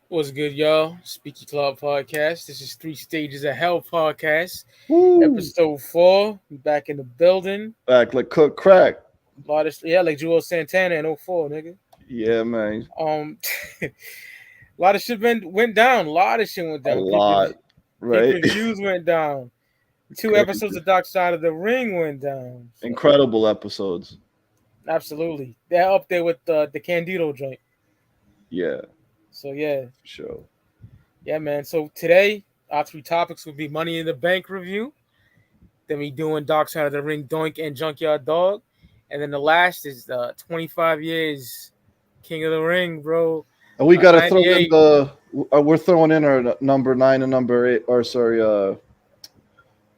What's good, y'all? Speaky Club Podcast. This is Three Stages of Hell Podcast, Woo! episode 4. We back in the building. Back like cook crack. A lot of yeah, like Joel Santana in '04, nigga. Yeah, man. Um, a lot of shit went down. A lot of shit went A down. lot, Pay right? per views went down. Two episodes Crazy. of Dark Side of the Ring went down. So Incredible episodes. absolutely, they're up there with the Candido joint. Yeah, So yeah, for sure. yeah, man. So today our three topics will be Money in the Bank review. Then we doing Dark Side of the Ring, Doink and Junkyard Dog, and then the last is 25 years King of the Ring, bro. And we gotta throw in 98. we're throwing in our number 9 and number 8, or sorry,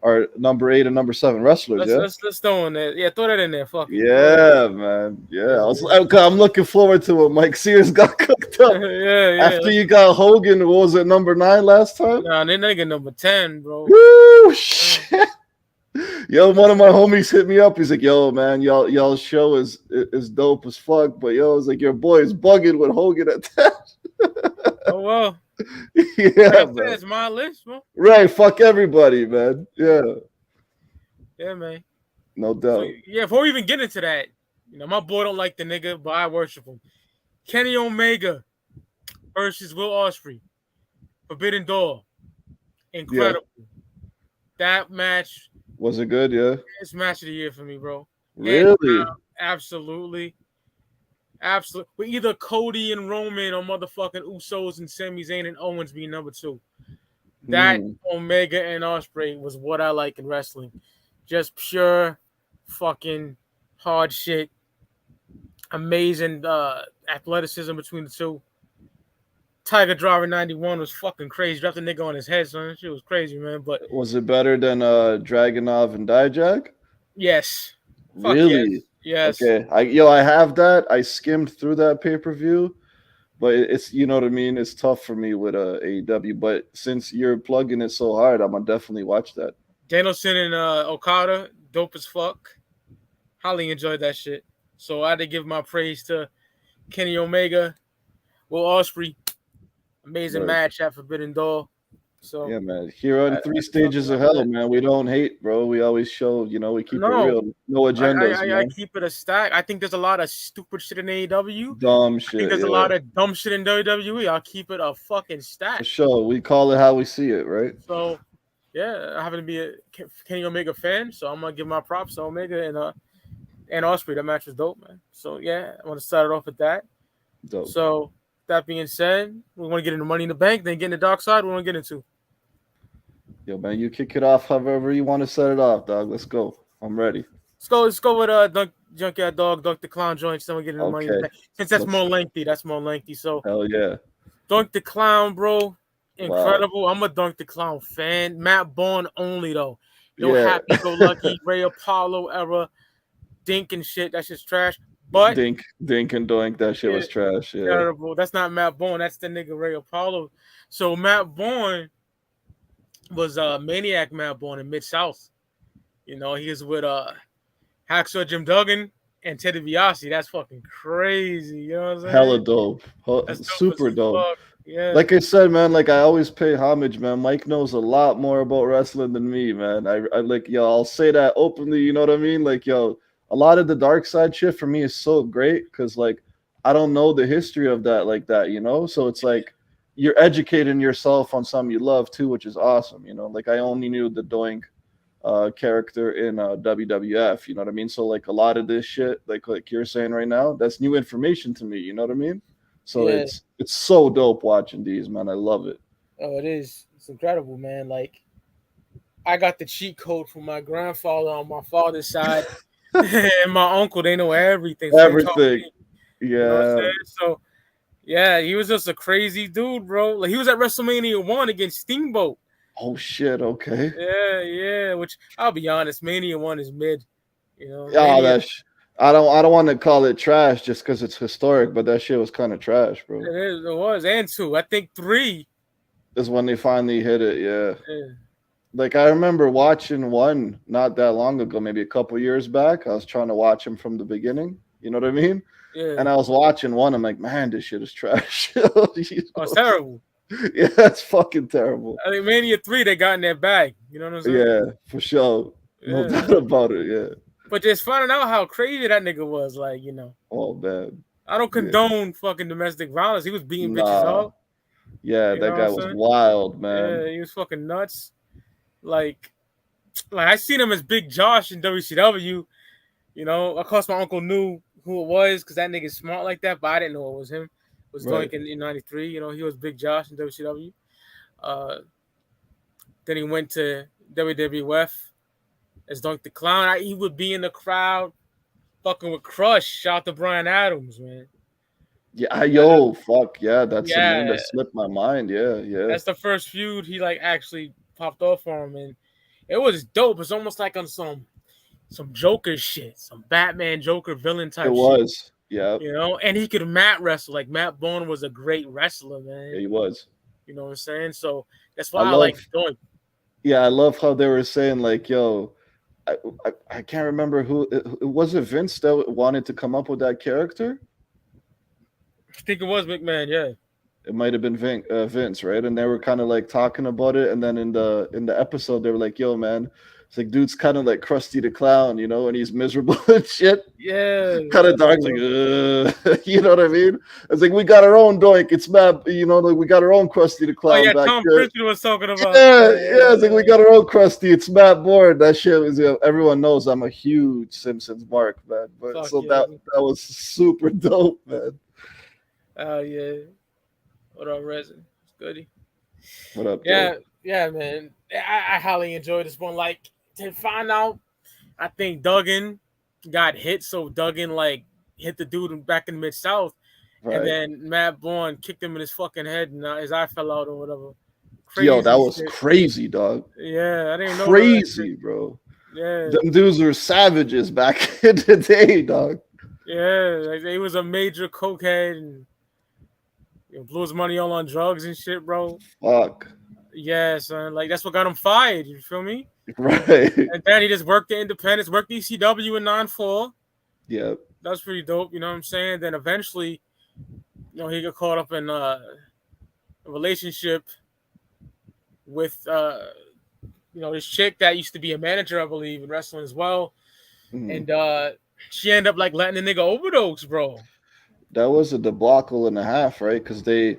our number 8 and number 7 wrestlers. Let's Yeah. let's let's throw in there. Yeah, throw that in there. Fuck it. Throw it Yeah, man. Yeah, in. I'm looking forward to what Mike Sears got cooked Yeah, up yeah, yeah. after you got Hogan. What was it, number 9 last time? Nah, they nigga number 10, bro. Woo! Shit. Yo, one of my homies hit me up. He's like, "Yo, man, y'all show is dope as fuck." But yo, it's like your boy is bugging with Hogan at that. Oh well. Yeah, Like I said, man. it's my list, bro. Right, fuck everybody, man. Yeah, Yeah, man. no So doubt. yeah, before we even get into that, my boy don't like the nigga, but I worship him. Kenny Omega versus Will Ospreay. Forbidden Door. Yeah, Incredible. That match was it good? Yeah, is match of the year for me, bro. Hands really. down, absolutely. Absolutely. With either Cody and Roman or motherfucking Usos and Sami Zayn and Owens being number 2. That Mm. Omega and Ospreay was what I like in wrestling. Just pure fucking hard shit. Amazing athleticism between the two. Tiger Driver 91 was fucking crazy. Dropped the nigga on his head, son. That shit was crazy, man. But Was it better than Dragonov and Dijak? yes. Fuck yes. Really? Yes. Okay. I have that. I skimmed through that pay per view. But it's you know what I mean. It's tough for me with AEW. But since you're plugging it so hard, I'm gonna definitely watch that. Danielson and Okada, dope as fuck. Highly enjoyed that shit. So I had to give my praise to Kenny Omega, Will Ospreay. Amazing Right. match at Forbidden Door. So Yeah, man. Here on I Three just fucking Stages of like Hell, that. man. We don't hate, bro. We always show, we keep it No, real. No agendas, I man. keep it a stack. I think there's a lot of stupid shit in AEW. Dumb I think shit, there's a yeah. lot of dumb shit in WWE. I'll keep it a fucking For stack. sure. We call it how we see it, right? So yeah, I happen to be a Kenny Omega fan, so I'm gonna give my props to Omega and Ospreay. That match was dope, man. So yeah, I want to start it off with that. Dope. So that being said, we want to get into Money in the Bank, then get into Dark Side. We want to get into. Yo, man, you kick it off however you want to set it off, dog. Let's go. I'm ready. Let's go with Junkyard Dog, Dunk the Clown joints. Then we get into Money in the Okay. Bank. Since that's Let's more lengthy. That's more lengthy. So hell yeah. Dunk the Clown, bro. Wow. Incredible. I'm a Dunk the Clown fan. Matt Bourne only though. No Yeah. happy go lucky Ray Apollo era dink and shit. That's just trash. But Dink and Doink, that shit was trash. Yeah. terrible. That's not Matt Bourne. That's the nigga Ray Apollo. So Matt Bourne was Maniac Matt Bourne in Mid South. He was with Hacksaw Jim Duggan and Teddy DiBiase. That's fucking crazy. You know what I'm saying? Hella dope. That's dope Super as dope. fuck. Yeah. Like I said, man, like I always pay homage, man. Mike knows a lot more about wrestling than me, man. I like, yo, I'll say that openly, you know what I mean? Like, yo, a lot of the dark side shit for me is so great because, like, I don't know the history of that like that, you know? So it's like you're educating yourself on something you love too, which is awesome, you know? Like, I only knew the Doink character in WWF, you know what I mean? So, like, a lot of this shit, like you're saying right now, that's new information to me, you know what I mean? So Yeah. it's so dope watching these, man. I love it. Oh, it is. It's incredible, man. Like, I got the cheat code from my grandfather on my father's side, and my uncle. They know everything. So they taught Everything. me. You know what I'm Yeah. saying? So, yeah, he was just a crazy dude, bro. Like, he was at WrestleMania 1 against Steamboat. Oh shit. Okay. Yeah. Which, I'll be honest, Mania 1 is mid. Yeah, Mania, I don't want to call it trash just because it's historic, but that shit was kind of trash, bro. it was. And 2. I think 3. Is when they finally hit it. Yeah. Yeah. Like I remember watching one not that long ago, maybe a couple years back. I was trying to watch him from the beginning. You know what I mean? Yeah. And I was watching one. I'm like, man, this shit is trash. You Oh, it's know? terrible. Yeah, it's fucking terrible. I think Mania 3, they got in their bag. You know what I'm saying? Yeah, for sure. No Yeah. doubt about it. Yeah. But just finding out how crazy that nigga was, like, you know. Oh man. I don't Yeah. condone fucking domestic violence. He was beating bitches Nah. up. Yeah, You know that what I'm guy was saying? wild, Yeah, man. he was fucking nuts. Like I seen him as Big Josh in WCW. You know, of course my uncle knew who it was because that nigga's smart like that, but I didn't know it was him. It was Right. Doink in '93. You know, he was Big Josh in WCW. Uh, then he went to WWF as Doink the Clown. He would be in the crowd fucking with Crush. Shout out to Brian Adams, man. Yeah, That is, yo, fuck yeah, that's a name yeah, that slipped my mind. Yeah, yeah. that's the first feud he like actually popped off for him, and it was dope. It's almost like on some Joker shit, some Batman Joker villain It type shit, was. Yeah, you know. And he could mat wrestle. Like Matt Bourne was a great wrestler, yeah, man. he was. You know what I'm saying? So that's I why I love. like Doink. Yeah, I love how they were saying like, yo, I can't remember who it was. It Vince that wanted to come up with that character? I think it was McMahon, yeah. It might have been Vince, right? And they were kind of like talking about it, and then in the episode, they were like, "Yo, man, it's like dude's kind of like Krusty the Clown, you know, and he's miserable and shit." Yeah, Kind of dark, like, you know what I mean? It's like we got our own Doink. It's Matt, you know, like we got our own Krusty the oh Clown yeah, back Tom here. Pritchard was talking about. Yeah, yeah. It's like we got our own Krusty. It's Matt Bourne. That shit was. Everyone knows I'm a huge Simpsons mark, man. But Fuck so yeah. that was super dope, man. Oh yeah. What up, Resin? It's goody. What up, Yeah, though? yeah, man. I highly enjoyed this one. Like to find out, I think Duggan got hit, so Duggan like hit the dude back in Mid South, and Right. then Matt Bourne kicked him in his fucking head, and his eye fell out or whatever. Yo, that Crazy was shit. crazy, dog. Yeah, I didn't know none of that shit. Crazy, bro. Yeah, Them dudes were savages back in the day, dog. yeah. Like he was a major cokehead and blew his money all on drugs and shit, bro. Fuck. Yeah, son. Like that's what got him fired. You feel me? Right. And then he just worked the Independence, worked ECW in '94. Yeah. That was pretty dope. You know what I'm saying? Then eventually, he got caught up in a relationship with this chick that used to be a manager, I believe, in wrestling as well. Mhm. And she ended up like letting the nigga overdose, bro. That was a debacle and a half, right? Because they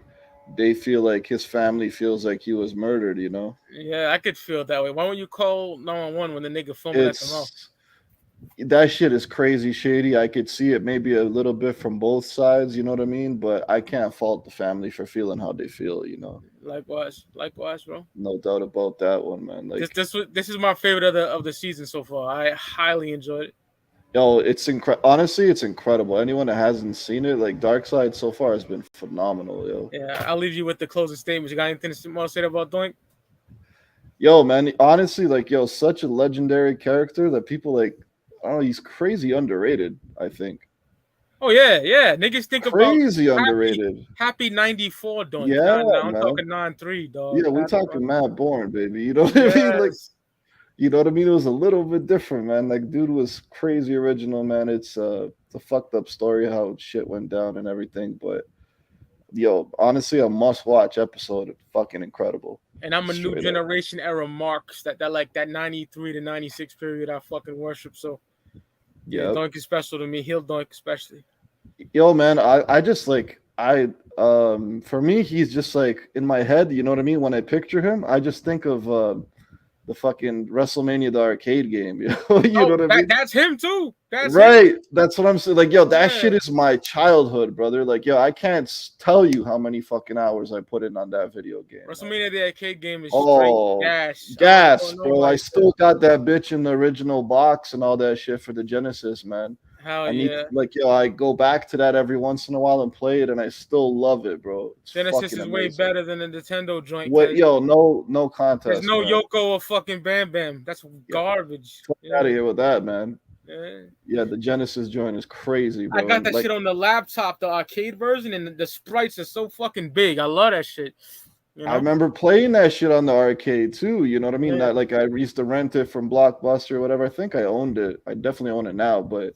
feel like his family feels like he was murdered. You know. Yeah, I could feel it that way. Why don't you call 911 when the nigga foaming at the mouth? It's that shit is crazy shady. I could see it maybe a little bit from both sides, you know what I mean? But I can't fault the family for feeling how they feel, you know. Likewise, bro. No doubt about that one, man. Like, This is my favorite of the season so far. I highly enjoyed it. yo, it's incredible. Honestly, it's incredible. Anyone that hasn't seen it, like Dark Side so far has been phenomenal, yo. Yeah, I'll leave you with the closing statement. You got anything more to say about Doink? Yo, man, honestly, like, yo, such a legendary character that people like, I don't know, he's crazy underrated, I think. Oh yeah. Niggas think about Crazy underrated. happy 94 Doink. Yeah, Nah, I'm man. talking 93, dog. Yeah, we Happy talking Matt Bourne, baby. You know what I mean? Like, yes. you know what I mean? It was a little bit different, man. Like, dude was crazy original, man. It's a fucked up story how shit went down and everything. But yo, honestly, a must watch episode. Fucking incredible. And I'm a new Straight up. generation era marks that like that 93 to 96 period I fucking worship. So yeah, Yep. Doink is special to me. Heel Doink especially. Yo, man, I just like for me, he's just like in my head. You know what I mean? When I picture him, I just think of the fucking WrestleMania the arcade game. You know what I mean? That's him too. That's Right. him. That's what I'm saying. Like, yo, that shit Yeah. is my childhood, brother. Like, yo, I can't tell you how many fucking hours I put in on that video game. Man. WrestleMania the arcade game is Oh, straight gas. gas, know, bro. I like, still got that bitch in the original box and all that shit for the Genesis, man. hell I need yeah. like, yo, I go back to that every once in a while and play it, and I still love it, bro. It's Genesis fucking is way amazing. better than the Nintendo joint. What, yo, no contest. There's no man. Yoko or fucking Bam Bam. That's garbage. Fuck out of here with that, man. Yeah. Yeah, the Genesis joint is crazy, bro. I got that like, shit on the laptop, the arcade version, and the sprites are so fucking big. I love that shit. You know? I remember playing that shit on the arcade too. You know what I mean? Yeah. That like I used to rent it from Blockbuster or whatever. I think I owned it. I definitely own it now, but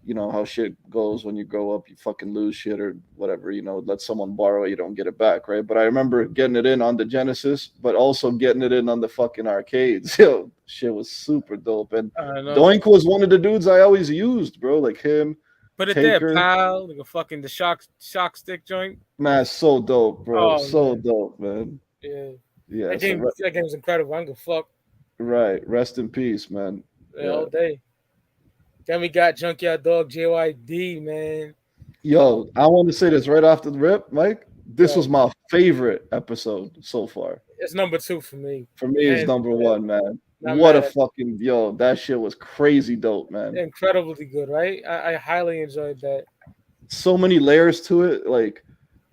you know how shit goes when you grow up, you fucking lose shit or whatever, you know, let someone borrow it, you don't get it back, right? But I remember getting it in on the Genesis, but also getting it in on the fucking arcades. Yo, shit was super dope. And I know. Doink was one of the dudes I always used, bro, like him, Put it there, Taker. pal. Like a fucking the shock stick joint. Man, so dope, bro, Oh so man, dope, man. yeah. Yeah, That so game, that game was incredible. I don't give a fuck. right, rest in peace, man. Yeah, Yeah. all day. Then we got Junkyard Dog JYD, man. Yo, I want to say this right off the rip, Mike. This was Yo, my favorite episode so far. it's number 2 for me. For me, it's Hands number down. one, man. Not What mad a at fucking yo! That shit was crazy dope, it. man. Incredibly good, right? I highly enjoyed that. So many layers to it, like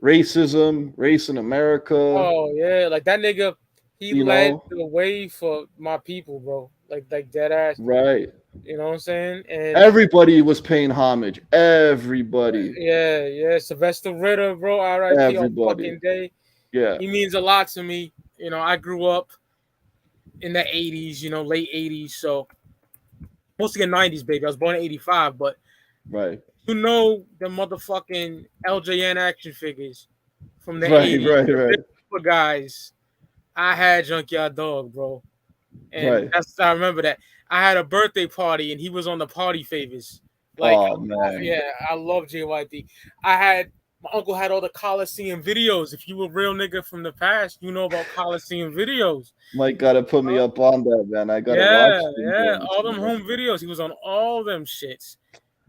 racism, race in America. Oh yeah, like that nigga, he You led know, the way for my people, bro. Like dead ass. right? You know what I'm saying? And Everybody was paying homage. Everybody, yeah. Sylvester Ritter, bro. R.I.P. on everybody. fucking day. Yeah, He means a lot to me. You know, I grew up in the 80s, late 80s. So mostly in 90s, baby. I was born in 85, but right, the motherfucking LJN action figures from the right, 80s, right, the right, big guys. I had Junkyard Dog, bro. And right. I remember that. I had a birthday party and he was on the party favors. Like, Oh man, yeah, I love JYD. My uncle had all the Coliseum videos. If you a real nigga from the past, you know about Coliseum videos. Mike gotta put me up on that, man. I gotta Yeah, watch them yeah, joints, all them man. home videos. He was on all them shits,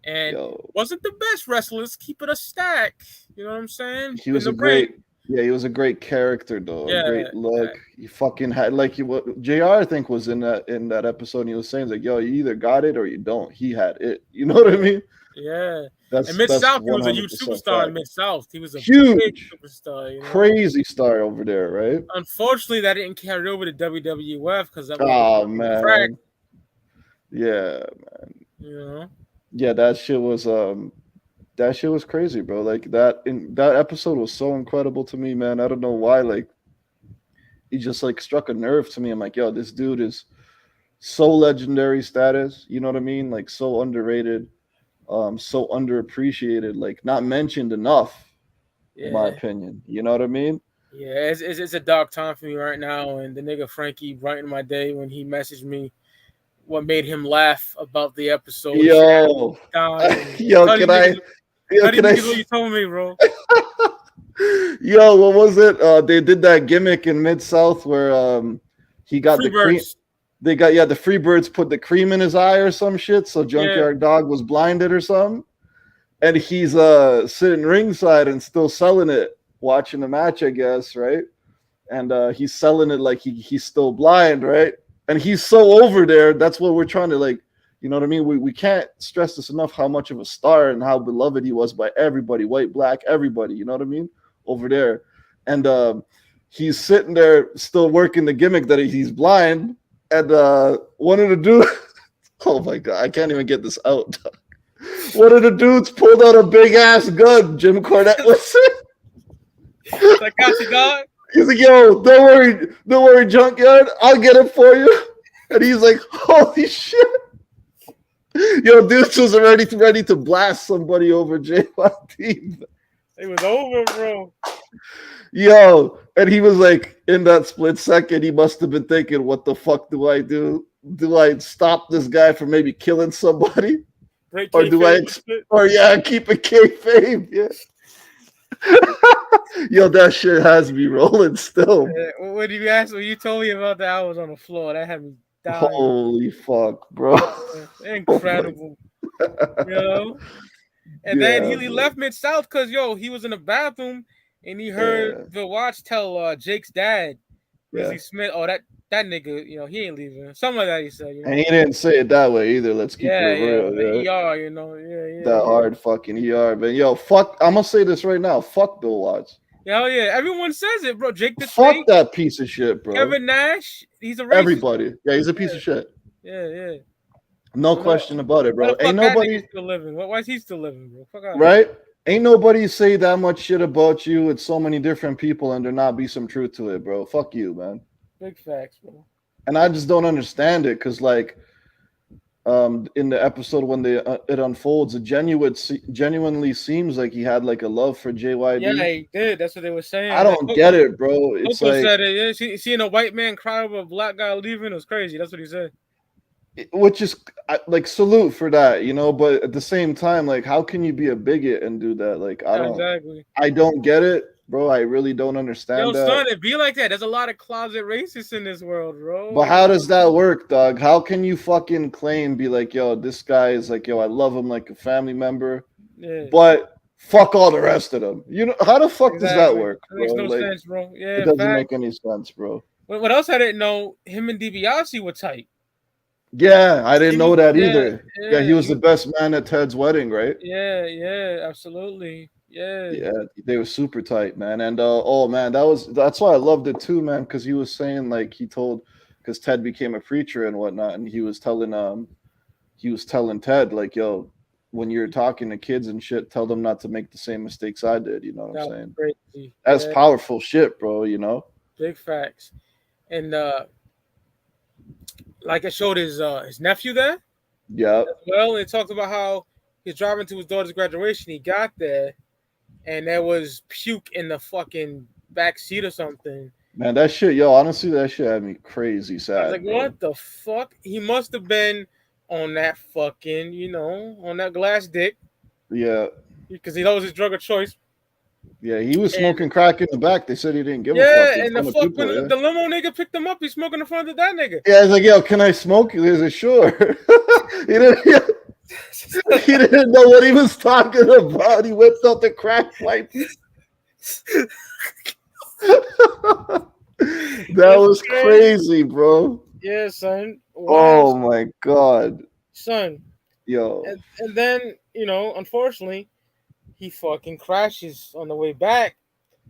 and Yo, wasn't the best wrestlers. Keep it a stack. You know what I'm saying? he In was the a ring. great, yeah, he was a great character though, a Yeah, great look. He fucking had like Jr. I think was in that episode. And he was saying like, yo, you either got it or you don't. He had it. You know what I yeah, mean? yeah. And Mid That's South, he was a huge 100% superstar in fact. Mid South. He was a big Huge, superstar. crazy star over there, right? Unfortunately, that didn't carry over to WWF because that was Oh the crack. man, yeah, You know. yeah. That shit was crazy, bro. Like that episode was so incredible to me, man. I don't know why. Like he just like struck a nerve to me. I'm like, yo, this dude is so legendary status. You know what I mean? Like so underrated, so underappreciated, like not mentioned enough, in my Yeah. opinion. You know what I mean? Yeah, it's a dark time for me right now. And the nigga Frankie brightened my day when he messaged me what made him laugh about the episode. Shit had me Yo, dying. yo, can I? Yo, Tell these can I? niggas what you told me, bro. Yo, what was it? They did that gimmick in Mid South where he got the cream. Freebirds. They got the Freebirds put the cream in his eye or some shit, so Yeah. Junkyard Dog was blinded or something, and he's sitting ringside and still selling it, watching the match, I guess, right? And he's selling it like he's still blind, right? And he's so over there. That's what we're trying to like. You know what I mean? We can't stress this enough how much of a star and how beloved he was by everybody, white, black, everybody. You know what I mean? Over there. And he's sitting there still working the gimmick that he's blind. And one of the dudes, oh my God, I can't even get this out. One of the dudes pulled out a big ass gun. Jim Cornette was it. Takashi Dog. He's like, yo, don't worry, Junkyard, I'll get it for you. And he's like, holy shit. Yo, dude was ready to blast somebody over JYD. It was over, bro. Yo, and he was like, in that split second, he must have been thinking, what the fuck do I do? Do I stop this guy from maybe killing somebody? Break Or do I, keep it kayfabe? Yeah. Yo, that shit has me rolling still. When you told me about that, I was on the floor. That had me dying. Holy fuck, bro. Incredible. And then he left Mid South because he was in the bathroom and he heard the watch tell Jake's dad, Grizzly Smith, oh that nigga, he ain't leaving. Something like that he said. And he didn't say it that way either. Let's keep it real. The ER, That hard fucking ER. But yo, fuck, I'm gonna say this right now. Fuck Bill Watts. Hell yeah. Everyone says it, bro. Jake the Fuck Snake, that piece of shit, bro. Kevin Nash, he's a racist. Everybody. Yeah, he's a piece of shit. Yeah. No question about it, bro. Ain't nobody still living. Why is he still living, bro? Fuck out. Right? Ain't nobody say that much shit about you. It's so many different people, and there not be some truth to it, bro. Fuck you, man. Big facts, bro. And I just don't understand it, because like in the episode when it unfolds, it genuinely seems like he had like a love for Yeah, JYD. he did. That's what they were I saying. Like don't get it, bro. It's Coco like, said it. Yeah, seeing a white man cry over a black guy leaving was crazy. That's what he said. which is like salute for that, you know. But at the same time, like, how can you be a bigot and do that? Like, Yeah, exactly. I don't get it, bro. I really don't Yo, understand that. son, it be like that. There's a lot of closet racists in this world, bro. But how does that work, dog? How can you fucking claim, be like, yo, this guy is like, yo, I love him like a family member, Yeah, but fuck all the rest of them? You know, how the fuck does that exactly. work, That bro? makes no Like, sense, bro. it Yeah, doesn't fact. make any sense, bro. What else I didn't know? Him and DiBiase were tight. Yeah, I didn't know that Yeah, either. Yeah, he yeah, was the best man at Ted's wedding, right? yeah, absolutely. Yeah, Yeah, they were super tight, man. And oh man, that's why I loved it too, man, because he was saying, like, he told, because Ted became a preacher and whatnot, and he was telling Ted, like, yo, when you're talking to kids and shit, tell them not to make the same mistakes I did. You know what I'm that was saying? crazy. That's Yeah, powerful shit, bro. You know? big facts. And like it showed his nephew there Yeah, as well. And it talked about how he's driving to his daughter's graduation. He got there, and there was puke in the fucking back seat or something. man, that shit, yo, honestly, that shit had me crazy I was like, sad, bro. what the fuck? He must have been on that fucking, on that glass dick Yeah, because he knows his drug of choice. yeah, he was And smoking crack in the back. They said he didn't give a fuck yeah, in and the front of fuck when people. Yeah. the limo nigga picked him up, he's smoking in front of that nigga. Yeah, I was like, yo, can I smoke? He was like, sure. he didn't. He didn't know what he was talking about. He whipped out the crack pipe. That was crazy, bro. Yeah, son. Oh my god, Son. yo, And then, unfortunately, he fucking crashes on the way back.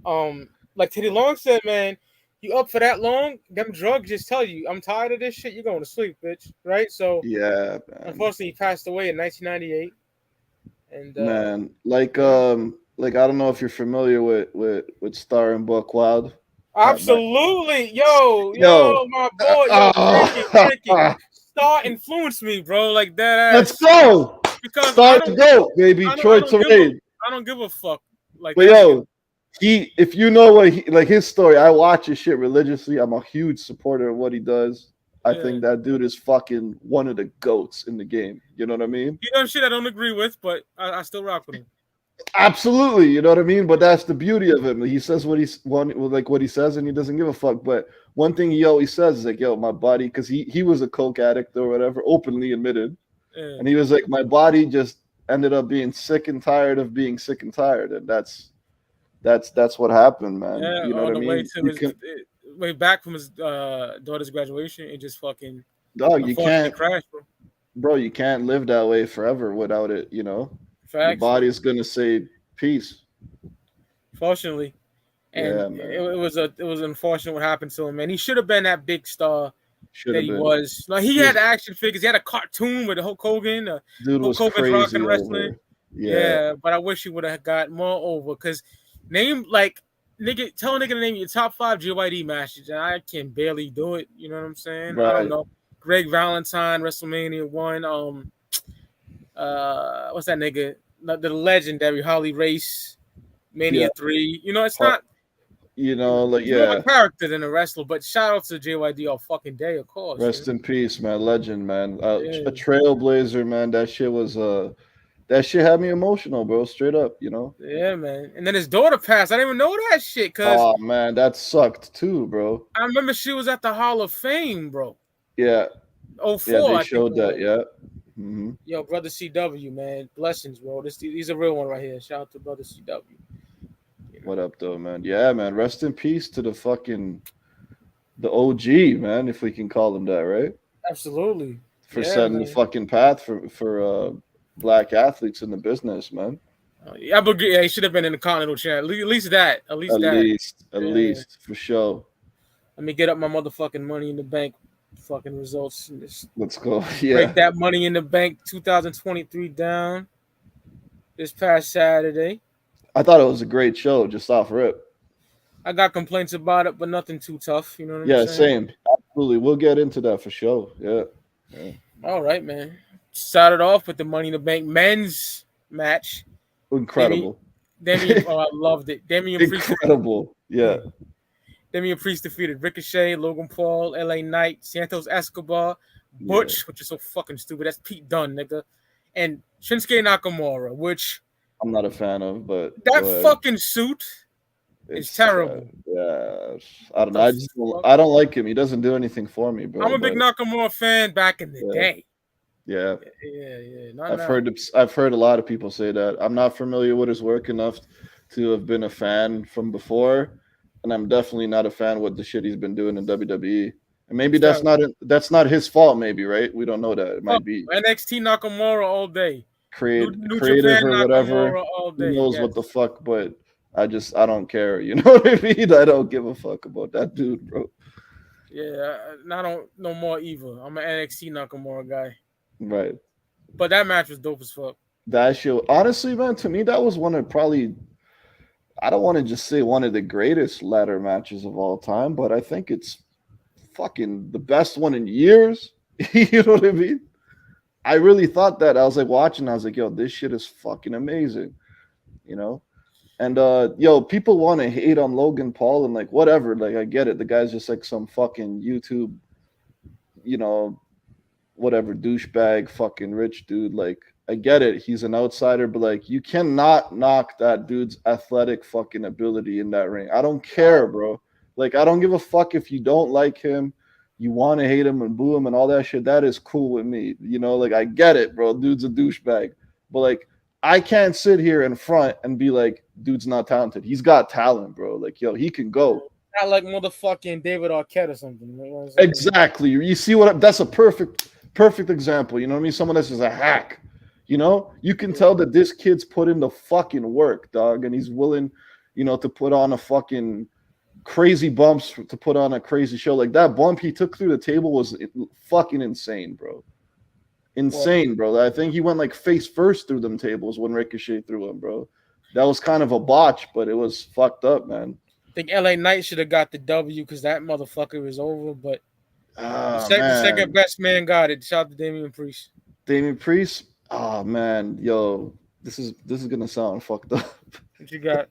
Like Teddy Long said, man, you up for that long? Them drugs just tell you, I'm tired of this shit. You're going to sleep, bitch. Right? So, yeah, man. unfortunately, he passed away in 1998. And Man, like I don't know if you're familiar with Star and Buck Wild. absolutely, Yo, my boy, Frankie, Star influenced me, bro, like that let's ass. go. Because Start to go, baby. Troy Terrain. I don't give a fuck. Like, But yo, if you know what like his story, I watch his shit religiously. I'm a huge supporter of what he does. I think that dude is fucking one of the goats in the game. You know what I mean? He does shit I don't agree with, but I still rock with him. Absolutely, you know what I mean. But that's the beauty of him. He says what what he says, and he doesn't give a fuck. But one thing he always says is like, "Yo, my body," because he was a coke addict or whatever, openly admitted, and he was like, "My body just ended up being sick and tired of being sick and tired," and that's what happened, man. Yeah, you know on what I the way mean? to his way back from his daughter's graduation, it just fucking Dog, you can't crash, bro. You can't live that way forever without it. You know, Facts. your body's gonna say peace. Fortunately, and it was unfortunate what happened to him. Man, he should have been that big star that he was. Like he had action figures. He had a cartoon with Hulk Hogan. Dude was Hulk Hogan's crazy rocking wrestling. Yeah, but I wish he would have got more over because tell a nigga to name your top 5 GYD matches, and I can barely do it. You know what I'm saying? Right. I don't know. Greg Valentine, WrestleMania 1. What's that nigga? The legendary Harley Race, Mania 3. You know, it's not. You know, like more of a character than a wrestler, but shout out to JYD all fucking day, of course. Rest in peace, man. Legend, man. A trailblazer, man. That shit was that shit had me emotional, bro. Straight up, you know. Yeah, man. And then his daughter passed. I didn't even know that shit. Oh man, that sucked too, bro. I remember she was at the Hall of Fame, bro. Yeah. 04, yeah, they showed that. Yeah. Mm-hmm. Yo, brother CW, man. Blessings, bro. He's a real one right here. Shout out to brother CW. What up, though, man? Yeah, man. Rest in peace to the OG, man, if we can call him that, right? Absolutely. For setting the fucking path for black athletes in the business, man. Yeah, but he should have been in the Continental Chair. At least that. At least, for sure. Let me get up my motherfucking money in the bank fucking results. Let's go. Yeah. Break that money in the bank 2023 down this past Saturday. I thought it was a great show, just off rip. I got complaints about it, but nothing too tough. You know what I'm saying? Yeah, same. Absolutely. We'll get into that for sure. Yeah. All right, man. started off with the Money in the Bank men's match. Incredible. I loved it. Damian Priest. Incredible. Yeah. Damian Priest defeated Ricochet, Logan Paul, LA Knight, Santos Escobar, Butch, which is so fucking stupid. That's Pete Dunne, nigga. And Shinsuke Nakamura, which I'm not a fan of, but that fucking suit is terrible. Yeah. I don't know. I don't like him. He doesn't do anything for me, bro. I'm a big Nakamura fan back in the day. Yeah. Yeah. I've heard a lot of people say that. I'm not familiar with his work enough to have been a fan from before, and I'm definitely not a fan with the shit he's been doing in WWE. And maybe that's not his fault. Maybe, right? We don't know that. It might be NXT Nakamura all day. Creative or whatever. All day. Who knows what the fuck? But I don't care. You know what I mean? I don't give a fuck about that dude, bro. Yeah, I don't no more either. I'm an NXT Nakamura guy. Right. But that match was dope as fuck. That show, honestly, man, to me, that was one of probably, I don't want to just say one of the greatest ladder matches of all time, but I think it's fucking the best one in years. You know what I mean? I really thought that. I was like watching, I was like, yo, this shit is fucking amazing. You know? And people want to hate on Logan Paul and like whatever. Like, I get it. The guy's just like some fucking YouTube, whatever douchebag fucking rich dude. Like, I get it. He's an outsider, but like, you cannot knock that dude's athletic fucking ability in that ring. I don't care, bro. Like, I don't give a fuck if you don't like him, you want to hate him and boo him and all that shit. That is cool with me. Like, I get it, bro. Dude's a douchebag. But like, I can't sit here in front and be like, dude's not talented. He's got talent, bro. Like, yo, he can go. Not like motherfucking David Arquette or something. You know exactly. You see that's a perfect example. You know what I mean? Someone that's just a hack. You can tell that this kid's put in the fucking work, dog, and he's willing, to put on a fucking crazy bumps to put on a crazy show. Like that bump he took through the table was fucking insane, bro. Insane, bro. I think he went like face first through them tables when Ricochet threw him, bro. That was kind of a botch, but it was fucked up, man. I think LA Knight should have got the W because that motherfucker was over, but the second best man got it. Shout out to Damian Priest. Damian Priest? Oh man, yo, this is gonna sound fucked up. What you got?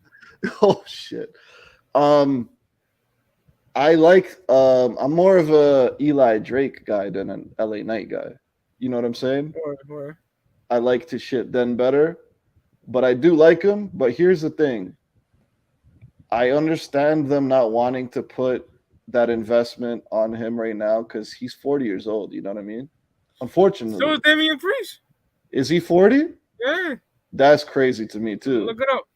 Oh shit. I like I'm more of a Eli Drake guy than an LA Knight guy. You know what I'm saying? Or. I like to shit then better, but I do like him. But here's the thing. I understand them not wanting to put that investment on him right now because he's 40 years old. You know what I mean? Unfortunately. So is Damian Priest. Is he 40? Yeah. That's crazy to me too. Look it up.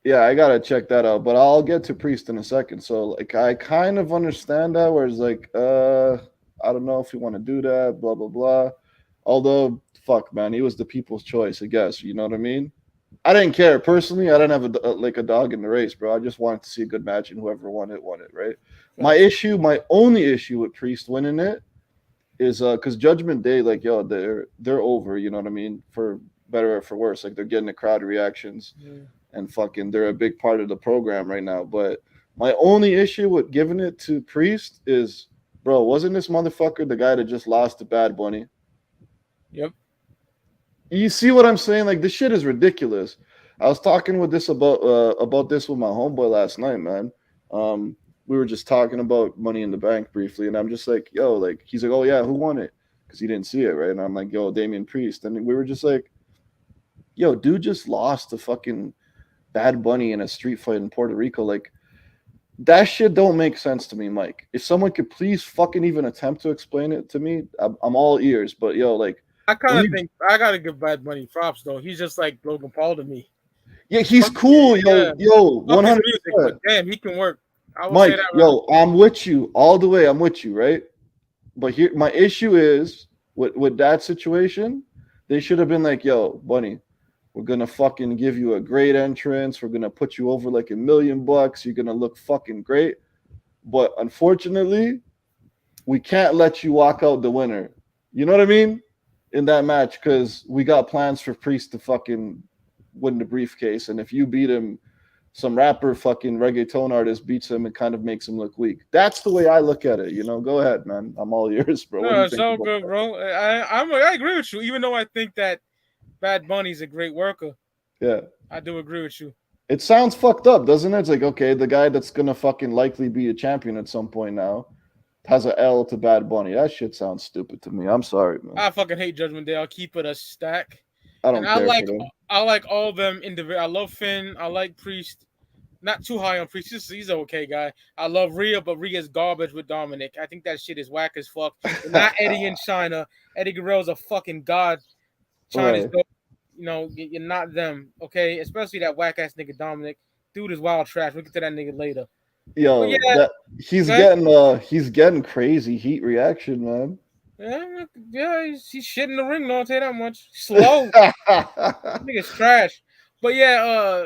Yeah, I gotta check that out. But I'll get to Priest in a second. So like, I kind of understand that. Where it's like, I don't know if you want to do that. Blah blah blah. Although, fuck, man, he was the people's choice, I guess. You know what I mean? I didn't care personally. I didn't have a dog in the race, bro. I just wanted to see a good match, and whoever won it, right? My only issue with Priest winning it is because Judgment Day, like, yo, they're over. You know what I mean? For better or for worse, like they're getting the crowd reactions, and fucking they're a big part of the program right now. But my only issue with giving it to Priest is, bro, wasn't this motherfucker the guy that just lost to Bad Bunny? Yep. You see what I'm saying? Like, this shit is ridiculous. I was talking with this about this with my homeboy last night, man. We were just talking about Money in the Bank briefly, and I'm just like, yo, like, he's like, oh yeah, who won it? Because he didn't see it, right? And I'm like, yo, Damian Priest. And we were just like, yo, dude just lost to fucking Bad Bunny in a street fight in Puerto Rico. Like, that shit don't make sense to me, Mike. If someone could please fucking even attempt to explain it to me, I'm all ears. But yo, like, I kind of think I gotta give Bad Bunny props though. He's just like Logan Paul to me. Yeah, he's cool, yo, 100%. But damn, he can work. Mike, yo, I'm with you all the way. I'm with you, right? But here, my issue is with that situation. They should have been like, yo, Bunny, we're gonna fucking give you a great entrance. We're gonna put you over like $1 million. You're gonna look fucking great. But unfortunately, we can't let you walk out the winner. You know what I mean? In that match, because we got plans for Priest to fucking win the briefcase. And if you beat him, some rapper fucking reggaeton artist beats him and kind of makes him look weak. That's the way I look at it. Go ahead, man. I'm all yours, bro. What do No, you it's think all about good, that? bro. I agree with you, even though I think that Bad Bunny's a great worker. Yeah. I do agree with you. It sounds fucked up, doesn't it? It's like, okay, the guy that's gonna fucking likely be a champion at some point now has a L to Bad Bunny. That shit sounds stupid to me. I'm sorry, man. I fucking hate Judgment Day. I'll keep it a stack. I And don't care for them. I like all of them individual. I love Finn. I like Priest. Not too high on Priest. He's an okay guy. I love Rhea, but Rhea's garbage with Dominic. I think that shit is whack as fuck. Not Eddie and China. Eddie Guerrero's a fucking god. China's Right. dope. You're not them, okay? Especially that whack ass nigga Dominic. Dude is wild trash. We'll get to that nigga later. But Yo, yeah, that guys, he's getting crazy heat reaction, man. yeah, he's shit in the ring. No, I'll tell you that much. Slow. Nigga's trash. But yeah,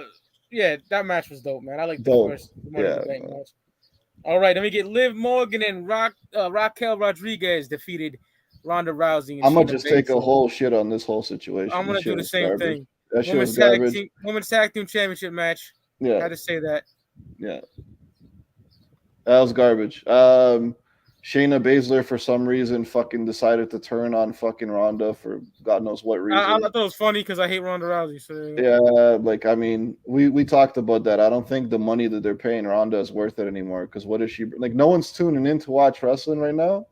that match was dope, man. I like the Dope. first Money in Yeah, the Bank man. match. All right, then we get Liv Morgan and Raquel Rodriguez defeated Ronda Rousey and I'm gonna Shayna just take a Baszler. whole shit on this whole situation. I'm This gonna do shit the was same garbage. thing. That shit was garbage. Women's tag team championship match. Yeah, Had to say that. yeah. That was garbage. Shayna Baszler for some reason fucking decided to turn on fucking Ronda for God knows what I reason. thought it was funny because I hate Ronda Rousey. So Yeah, like I mean, we talked about that. I don't think the money that they're paying Ronda is worth it anymore. Because what is she like? No one's tuning in to watch wrestling right now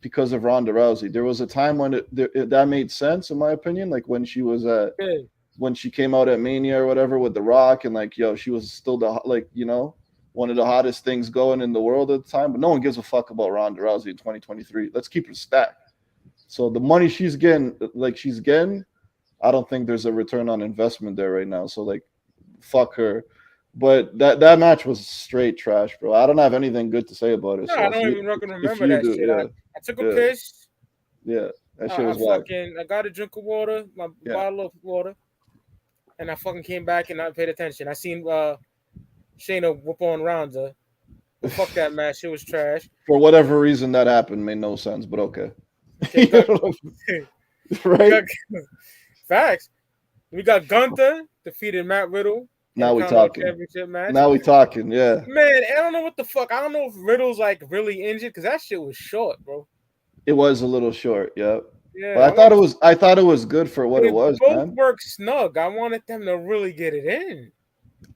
because of Ronda Rousey. There was a time when that made sense, in my opinion. Like when she was yeah. when she came out at Mania or whatever with The Rock, and like she was still one of the hottest things going in the world at the time. But no one gives a fuck about Ronda Rousey in 2023. Let's keep it stacked. So the money she's getting, I don't think there's a return on investment there right now. So like, fuck her. But that match was straight trash, bro. I don't have anything good to say about it. No, So I don't even fucking if remember you that do, shit. yeah, I took a yeah, piss. yeah, that shit was whack. I got a drink of water, my Yeah. bottle of water, and I fucking came back and I paid attention. I seen Shayna whoop on Ronda. But fuck that match. It was trash. For whatever reason that happened made no sense, but okay. Okay, got, Right? facts. We got Gunther defeated Matt Riddle in Now the we Combat talking. Championship match. Now we talking, yeah. Man, I don't know what the fuck. I don't know if Riddle's like really injured because that shit was short, bro. It was a little short, yeah. Yeah, But I thought it was good for what they it was, both man. work snug. I wanted them to really get it in.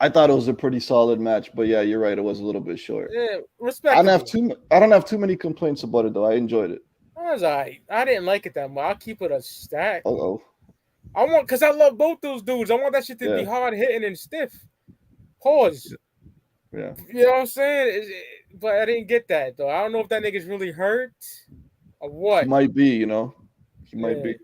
I thought it was a pretty solid match, but yeah, you're right. It was a little bit short. Yeah, I respectable. don't have too many complaints about it though. I enjoyed it. I was alright. I didn't like it that much. I'll keep it a stack. Oh, Because I love both those dudes. I want that shit to be yeah, hard hitting and stiff. Pause. yeah. You know what I'm saying? But I didn't get that though. I don't know if that nigga's really hurt or what. He might be, He might be.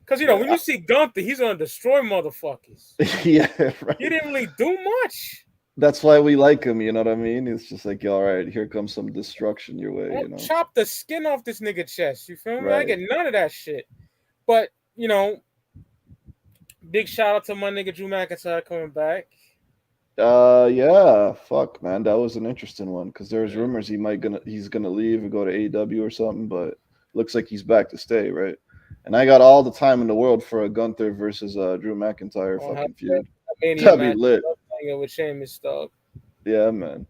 Because when you see Gunther, he's gonna destroy motherfuckers. Yeah, right. He didn't really do much. That's why we like him, you know what I mean? It's just like, all right, here comes some destruction your way, Chop the skin off this nigga chest. You feel me? Right. I get none of that shit. But big shout out to my nigga Drew McIntyre coming back. Yeah, fuck, man, that was an interesting one because there's rumors he's gonna leave and go to AEW or something, but looks like he's back to stay, right? And I got all the time in the world for a Gunther versus Drew McIntyre fucking feud. That'd be lit. With Sheamus, dog. Yeah, man.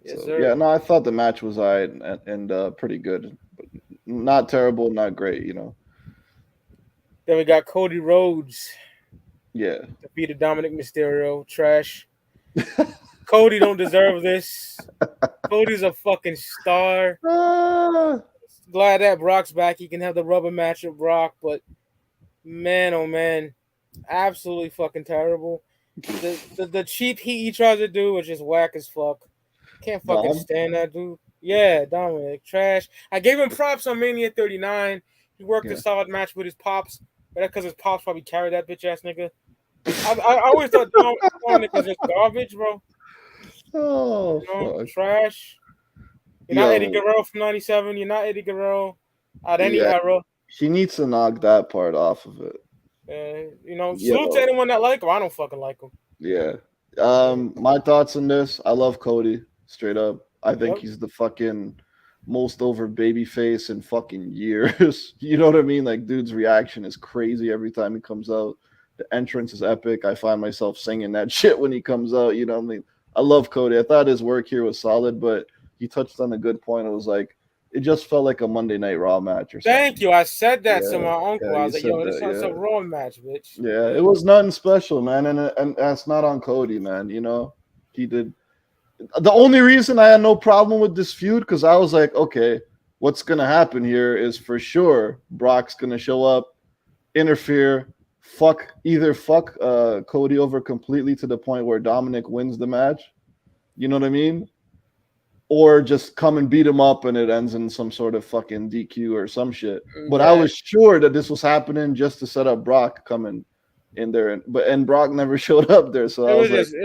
Yes, So, sir. yeah, no, I thought the match was alright and pretty good, but not terrible, not great, Then we got Cody Rhodes. Yeah. Defeated Dominic Mysterio. Trash. Cody don't deserve this. Cody's a fucking star. Glad that Brock's back. He can have the rubber match with Brock, but man, oh man, absolutely fucking terrible. The cheap heat he tries to do is just whack as fuck. Can't fucking stand that dude. Yeah, Dominic, trash. I gave him props on Mania 39. He worked a solid match with his pops, but that's because his pops probably carried that bitch ass nigga. I always thought Dominic was just garbage, bro. Oh, trash. You're not Eddie Guerrero from '97. You're not Eddie Guerrero at any era. He needs to knock that part off of it. Salute to anyone that like him. I don't fucking like him. Yeah. My thoughts on this. I love Cody. Straight up. I think he's the fucking most over baby face in fucking years. You know what I mean? Like, dude's reaction is crazy every time he comes out. The entrance is epic. I find myself singing that shit when he comes out. You know what I mean? I love Cody. I thought his work here was solid, but he touched on a good point. It was like it just felt like a Monday Night Raw match or something. Thank you. I said that to Yeah, my uncle. yeah, I you was like, said "Yo, this that. is a Yeah, Raw match, bitch." yeah. Yeah. It was nothing special, man, and that's not on Cody, man. You know, he did. The only reason I had no problem with this feud because I was like, okay, what's gonna happen here is for sure Brock's gonna show up, interfere, fuck Cody over completely to the point where Dominic wins the match. You know what I mean? Or just come and beat him up and it ends in some sort of fucking DQ or some shit. But I Yeah. was sure that this was happening just to set up Brock coming in there, and Brock never showed up there. So It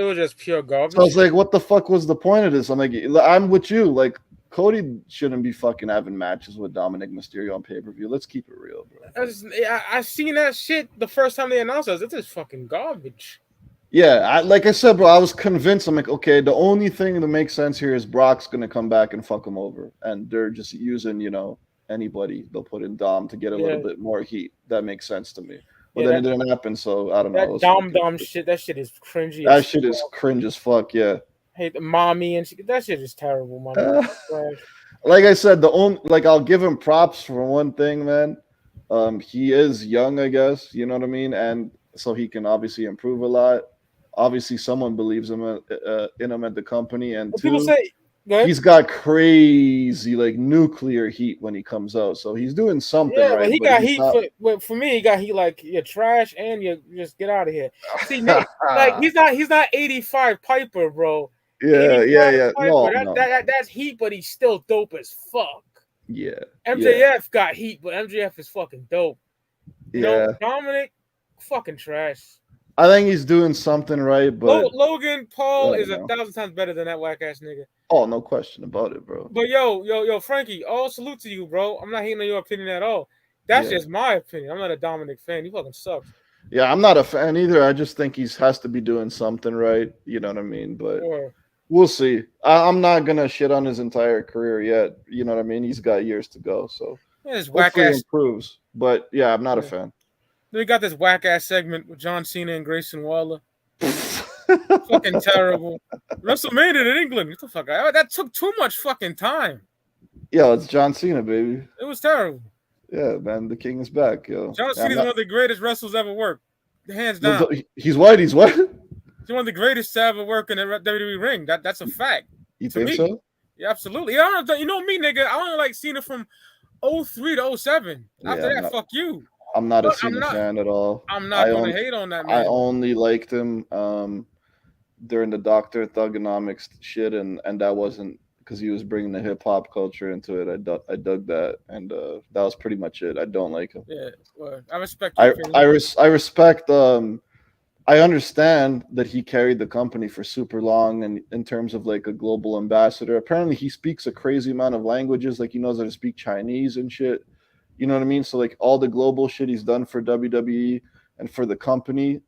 was just pure I was garbage. like, what the fuck was the point of this? I'm like, I'm with you. Like Cody shouldn't be fucking having matches with Dominic Mysterio on pay per view. Let's keep it real, bro. I seen that shit the first time they announced us. This is fucking garbage. Yeah, like I said, bro, I was convinced. I'm like, okay, the only thing that makes sense here is Brock's gonna come back and fuck him over, and they're just using, anybody they'll put in Dom to get a little Yeah. bit more heat. That makes sense to me. But Yeah, then it didn't happen, so I don't know. It that was dom fucking, dom shit. That shit is cringy that as shit is cringe as fuck. Yeah. hate the mommy and shit. That shit is terrible, my Uh, nigga. Trash. like I said, the only like I'll give him props for one thing, man. He is young, I guess. You know what I mean, and so he can obviously improve a lot. Obviously, someone believes in him at the company, and What people two, say? Go ahead. he's got crazy like nuclear heat when he comes out. So he's doing something Yeah, but right, he but got he's heat not. for me. He got heat like you're trash and you just get out of here. See, Nate, like he's not 85 Piper, bro. Yeah, 85 yeah, yeah. Piper. No, That, no. that that that's heat, but he's still dope as fuck. Yeah, yeah, MJF got heat, but MJF is fucking dope. yeah. Dominic, fucking trash. I think he's doing something right, but Logan I Paul is don't a know. thousand times better than that whack ass nigga. Oh, no question about it, bro. But yo, Frankie, all salute to you, bro. I'm not hating on your opinion at all. That's Yeah. just my opinion. I'm not a Dominic fan. He fucking sucks. Yeah, I'm not a fan either. I just think he has to be doing something right. You know what I mean? But Or we'll see. I'm not gonna shit on his entire career yet. You know what I mean? He's got years to go, so this whack hopefully he ass. improves. But yeah, I'm not a Yeah. fan. Then we got this whack ass segment with John Cena and Grayson Waller. Fucking terrible. WrestleMania in England. What the fuck? That took too much fucking time. Yo, it's John Cena, baby. It was terrible. Yeah, man, the king is back, yo. John I'm Cena is one not. of the greatest wrestlers ever worked, hands down. He's white. He's what? He's one of the greatest to ever work in the WWE ring. That's a fact. You To think me. so? Yeah, absolutely. You know me, nigga. I only like Cena from 03 to 07. After Yeah, that, fuck you. I'm not a But Cena fan at all. I'm not gonna hate on that I man. only liked him during the Doctor Thugonomics shit, and that wasn't because he was bringing the hip hop culture into it. I dug that, and that was pretty much it. I don't like him. Yeah, well, I respect your opinion. I respect. I understand that he carried the company for super long, and in terms of like a global ambassador, apparently he speaks a crazy amount of languages. Like he knows how to speak Chinese and shit. You know what I mean? So like all the global shit he's done for WWE and for the company,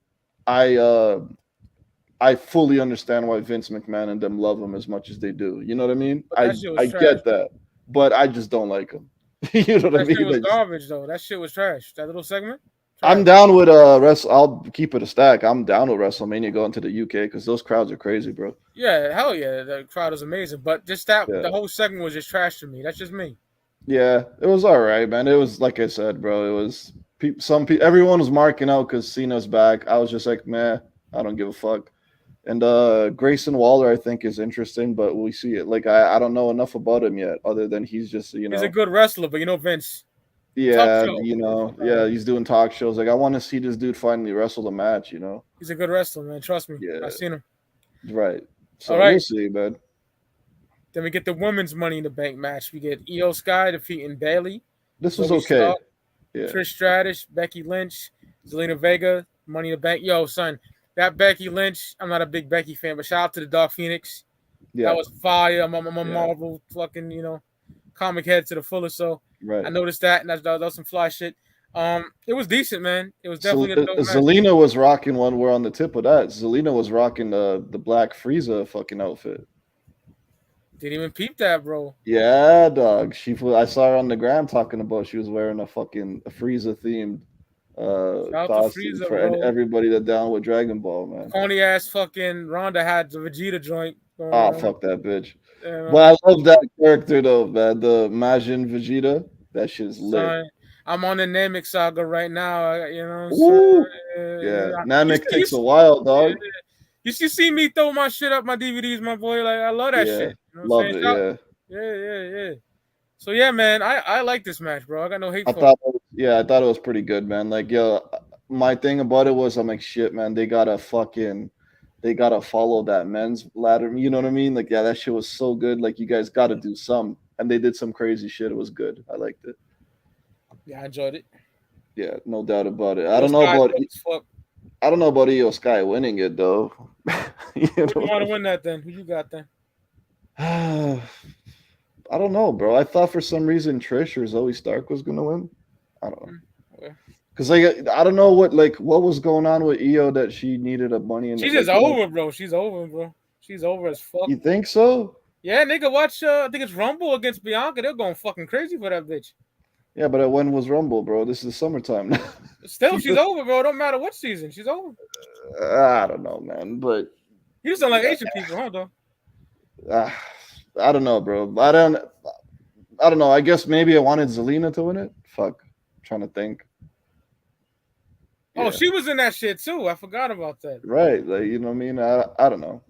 I fully understand why Vince McMahon and them love him as much as they do. You know what I mean? But that shit was I trash. get that, but I just don't like him. You know what I That shit mean? was garbage though. That shit was trash. That little segment. I'm down with I'll keep it a stack. I'm down with WrestleMania going to the UK because those crowds are crazy, bro. Yeah, hell yeah. The crowd is amazing. But just that Yeah. the whole segment was just trash to me. That's just me. Yeah, it was all right, man. It was like I said, bro. It was everyone was marking out because Cena's back. I was just like, man, I don't give a fuck. And Grayson Waller, I think, is interesting, but we see it. Like I don't know enough about him yet, other than he's just He's a good wrestler, but Vince. yeah, show. yeah, he's doing talk shows. Like I want to see this dude finally wrestle a match. He's a good wrestler, man. Trust me. Yeah. I've seen him. Right. So All right. we'll see, man. Then we get the women's Money in the Bank match. We get Io Sky defeating Bayley. This was okay. Yeah. Trish Stratus, Becky Lynch, Zelina Vega, Money in the Bank. Yo, son, that Becky Lynch, I'm not a big Becky fan, but shout out to the Dark Phoenix. Yeah. That was fire. I'm a Marvel fucking, comic head to the fullest. So right. I noticed that, and that was some fly shit. It was decent, man. It was definitely a dope Zelina match. was rocking one. We're on the tip of that. Zelina was rocking the black Frieza fucking outfit. Didn't even peep that, bro. Yeah, dog. I saw her on the gram talking about she was wearing a Frieza themed Shout out to costumes Frieza, for bro. everybody that down with Dragon Ball, man. Corny ass fucking Ronda had the Vegeta joint going Ah, on. fuck that bitch. You know? But I love that character though, man. The Majin Vegeta. That shit's lit. Son, I'm on the Namek saga right now. You know what I'm Woo! saying? Yeah, You, Namek you, takes a while, yeah, dog. you should see me throw my shit up my DVDs, my boy. Like I love that Yeah, shit. You know what I'm love saying? it. Yeah, Yeah. So yeah, man, I like this match, bro. I got no hate I for it. thought, I thought it was pretty good, man. Like, yo, my thing about it was, I'm like, shit, man. They gotta follow that men's ladder. You know what I mean? Like, yeah, that shit was so good. Like, you guys got to do some, and they did some crazy shit. It was good. I liked it. Yeah, I enjoyed it. Yeah, no doubt about it. Those guys dope as fuck. I don't know about Io Sky winning it though. You Who do you know? want to win that then? Who you got then? I don't know, bro. I thought for some reason Trish or Zoe Stark was gonna win. I don't know. Okay. Cause like I don't know what was going on with Io that she needed a money in. She's just over, bro. She's over, bro. She's over as fuck. You think so? Yeah, nigga, watch. I think it's Rumble against Bianca. They're going fucking crazy for that bitch. Yeah, but when was Rumble, bro? This is summertime. Still, she's over, bro. Don't matter what season. She's over. I don't know, man. But You just don't like Asian people, huh, though? I don't know, bro. I don't know. I guess maybe I wanted Zelina to win it. Fuck. I'm trying to think. Oh, Yeah. she was in that shit too. I forgot about that. Right. Like, you know what I mean? I don't know.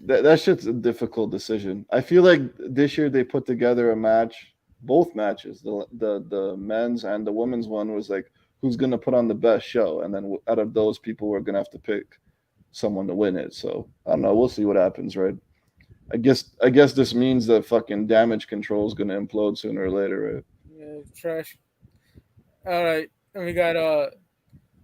That shit's a difficult decision. I feel like this year they put together a match, both matches, the men's and the women's one was like, who's gonna put on the best show, and then out of those people, we're gonna have to pick someone to win it. So I don't know. We'll see what happens, right? I guess this means that fucking Damage Control is gonna implode sooner or later, right? Yeah, trash. All right, and we got the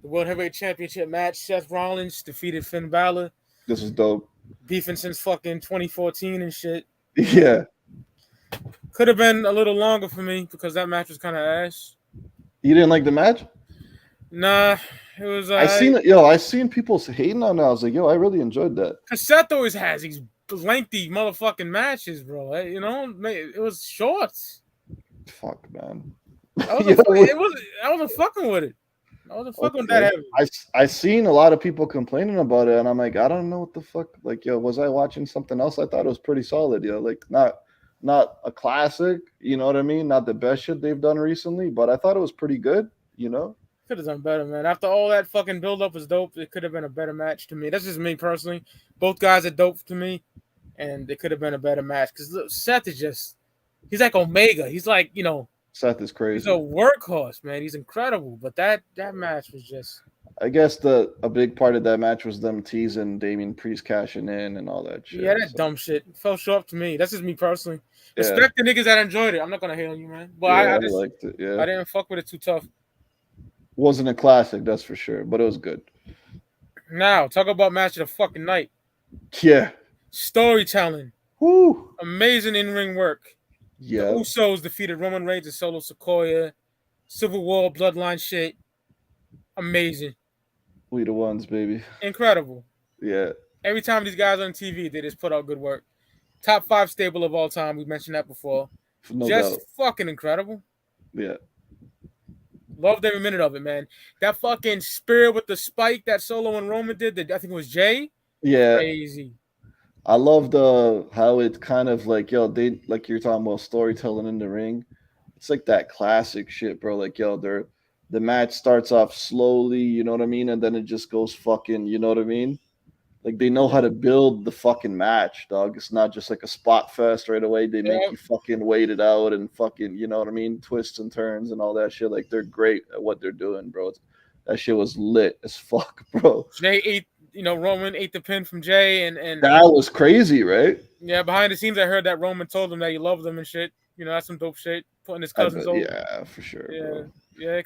World Heavyweight Championship match. Seth Rollins defeated Finn Balor. This is dope. Beefing since fucking 2014 and shit. Yeah. Could have been a little longer for me because that match was kind of ass. You didn't like the match? Nah, it was. I seen people hating on it. I was like, yo, I really enjoyed that. Cause Seth always has these lengthy motherfucking matches, bro. You know, it was short. Fuck, man. I wasn't fucking with it. I wasn't fucking with that heavy. I seen a lot of people complaining about it, and I'm like, I don't know what the fuck. Like, yo, was I watching something else? I thought it was pretty solid, yo. Like, not a classic, you know what I mean? Not the best shit they've done recently, but I thought it was pretty good, you know? Could have done better, man. After all that fucking build up was dope. It could have been a better match to me. That's just me personally. Both guys are dope to me, and it could have been a better match. Because Seth is he's like Omega. He's like, you know, Seth is crazy. He's a workhorse, man. He's incredible. But that match was just. I guess a big part of that match was them teasing Damian Priest cashing in and all that shit. Yeah, that dumb shit fell short to me. That's just me personally. Respect the niggas that enjoyed it. I'm not gonna hate on you, man. But I just liked it. Yeah, I didn't fuck with it too tough. Wasn't a classic, that's for sure, but it was good. Now talk about match of the fucking night. Yeah. Storytelling. Woo. Amazing in-ring work. Yeah. The Usos defeated Roman Reigns and Solo Sikoa. Civil War bloodline shit. Amazing. We the ones, baby. Incredible. Yeah. Every time these guys on TV, they just put out good work. Top 5 stable of all time. We mentioned that before. No just doubt. fucking incredible. Yeah. Loved every minute of it, man. That fucking spear with the spike that Solo and Roman did, I think it was Jay. Yeah. Crazy. I love how it kind of like, yo, they like you're talking about storytelling in the ring. It's like that classic shit, bro. Like, yo, the match starts off slowly, you know what I mean? And then it just goes fucking, you know what I mean? Like, they know how to build the fucking match, dog. It's not just like a spot fest right away. They make you fucking wait it out and fucking, you know what I mean? Twists and turns and all that shit. Like, they're great at what they're doing, bro. That shit was lit as fuck, bro. Roman ate the pin from Jay and that was crazy, right? Yeah, behind the scenes, I heard that Roman told him that he loved them and shit. You know, that's some dope shit. Putting his cousins over. Yeah, for sure. Yeah, bro. yeah.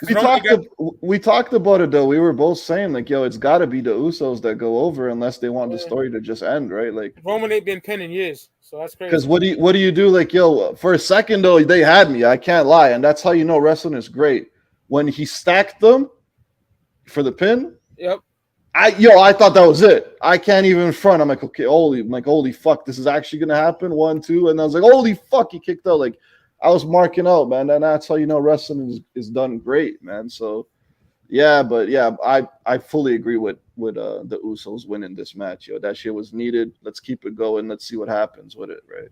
We talked about it though. We were both saying like, yo, it's got to be the Usos that go over unless they want the story to just end, right? Like Roman ain't been pinning years, so that's crazy. Because what do you do? Like, yo, for a second though, they had me. I can't lie, and that's how you know wrestling is great. When he stacked them for the pin. Yep. I thought that was it. I can't even front. I'm like, okay, holy fuck, this is actually gonna happen. 1, 2, and I was like, holy fuck, he kicked out. Like, I was marking out, man, and that's how you know wrestling is done great, man. So, Yeah, but yeah, I fully agree with the Usos winning this match, yo. That shit was needed. Let's keep it going. Let's see what happens with it, right?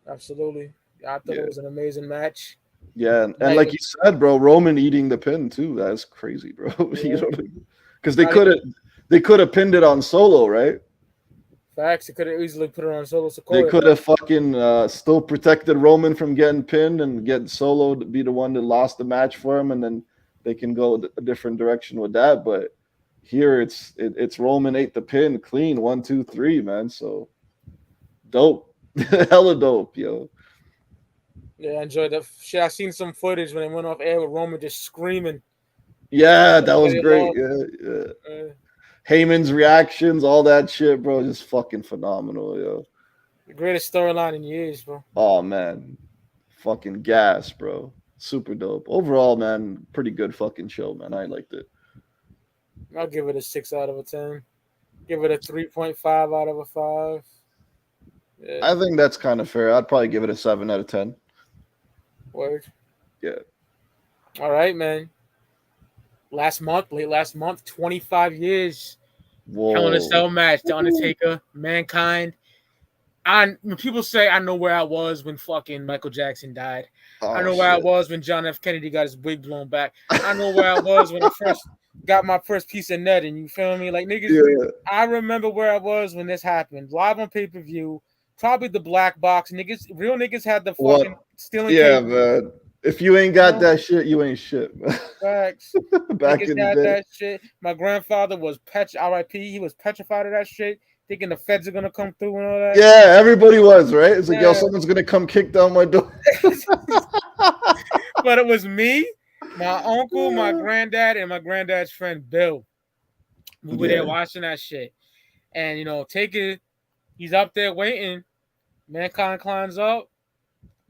Absolutely. I thought it Yeah. was an amazing match. Yeah, and Not like even, you said, bro, Roman eating the pin too. That's crazy, bro. You yeah, know, because not even they could have pinned it on Solo, right? facts. It could have easily put it on Solo They Sequoia. could have fucking still protected Roman from getting pinned and get Solo to be the one that lost the match for him, and then they can go a different direction with that. But here it's Roman ate the pin clean 1, 2, 3, man. So dope, hella dope, yo. Yeah, I enjoyed that shit. I seen some footage when they went off air with Roman just screaming. Yeah, that was Everybody great. lost. Yeah, yeah. Uh, Heyman's reactions, all that shit, bro, just fucking phenomenal, yo. the greatest storyline in years, bro. Oh man, fucking gas, bro. Super dope. Overall, man, pretty good fucking show, man. I liked it. I'll give it a 6 out of 10. Give it a 3.5 out of a 5. Yeah, I think that's kind of fair. I'd probably give it a 7 out of 10. word. Yeah. All right, man. Late last month, 25 years. Hell in a Whoa. Cell match. The Undertaker, Mankind. When people say I know where I was when fucking Michael Jackson died. I Oh know where I shit. was when John F. Kennedy got his wig blown back. I know where I was when I first got my first piece of netting. You feel me? Like niggas, Yeah. I remember where I was when this happened. Live on pay-per-view. Probably the black box. Niggas, real niggas had the What? fucking stealing Yeah, cables. man. If you ain't You got know? that shit, you ain't shit, man. Facts. Back Niggas in the had day. that shit. My grandfather was RIP. He was petrified of that shit, thinking the feds are gonna come through and all that. Yeah, everybody was, right? It's like, yo, Yeah. someone's gonna come kick down my door. But it was me, my uncle, my granddad, and my granddad's friend Bill. We were there Yeah. watching that shit. And take it, he's up there waiting. Mankind climbs up,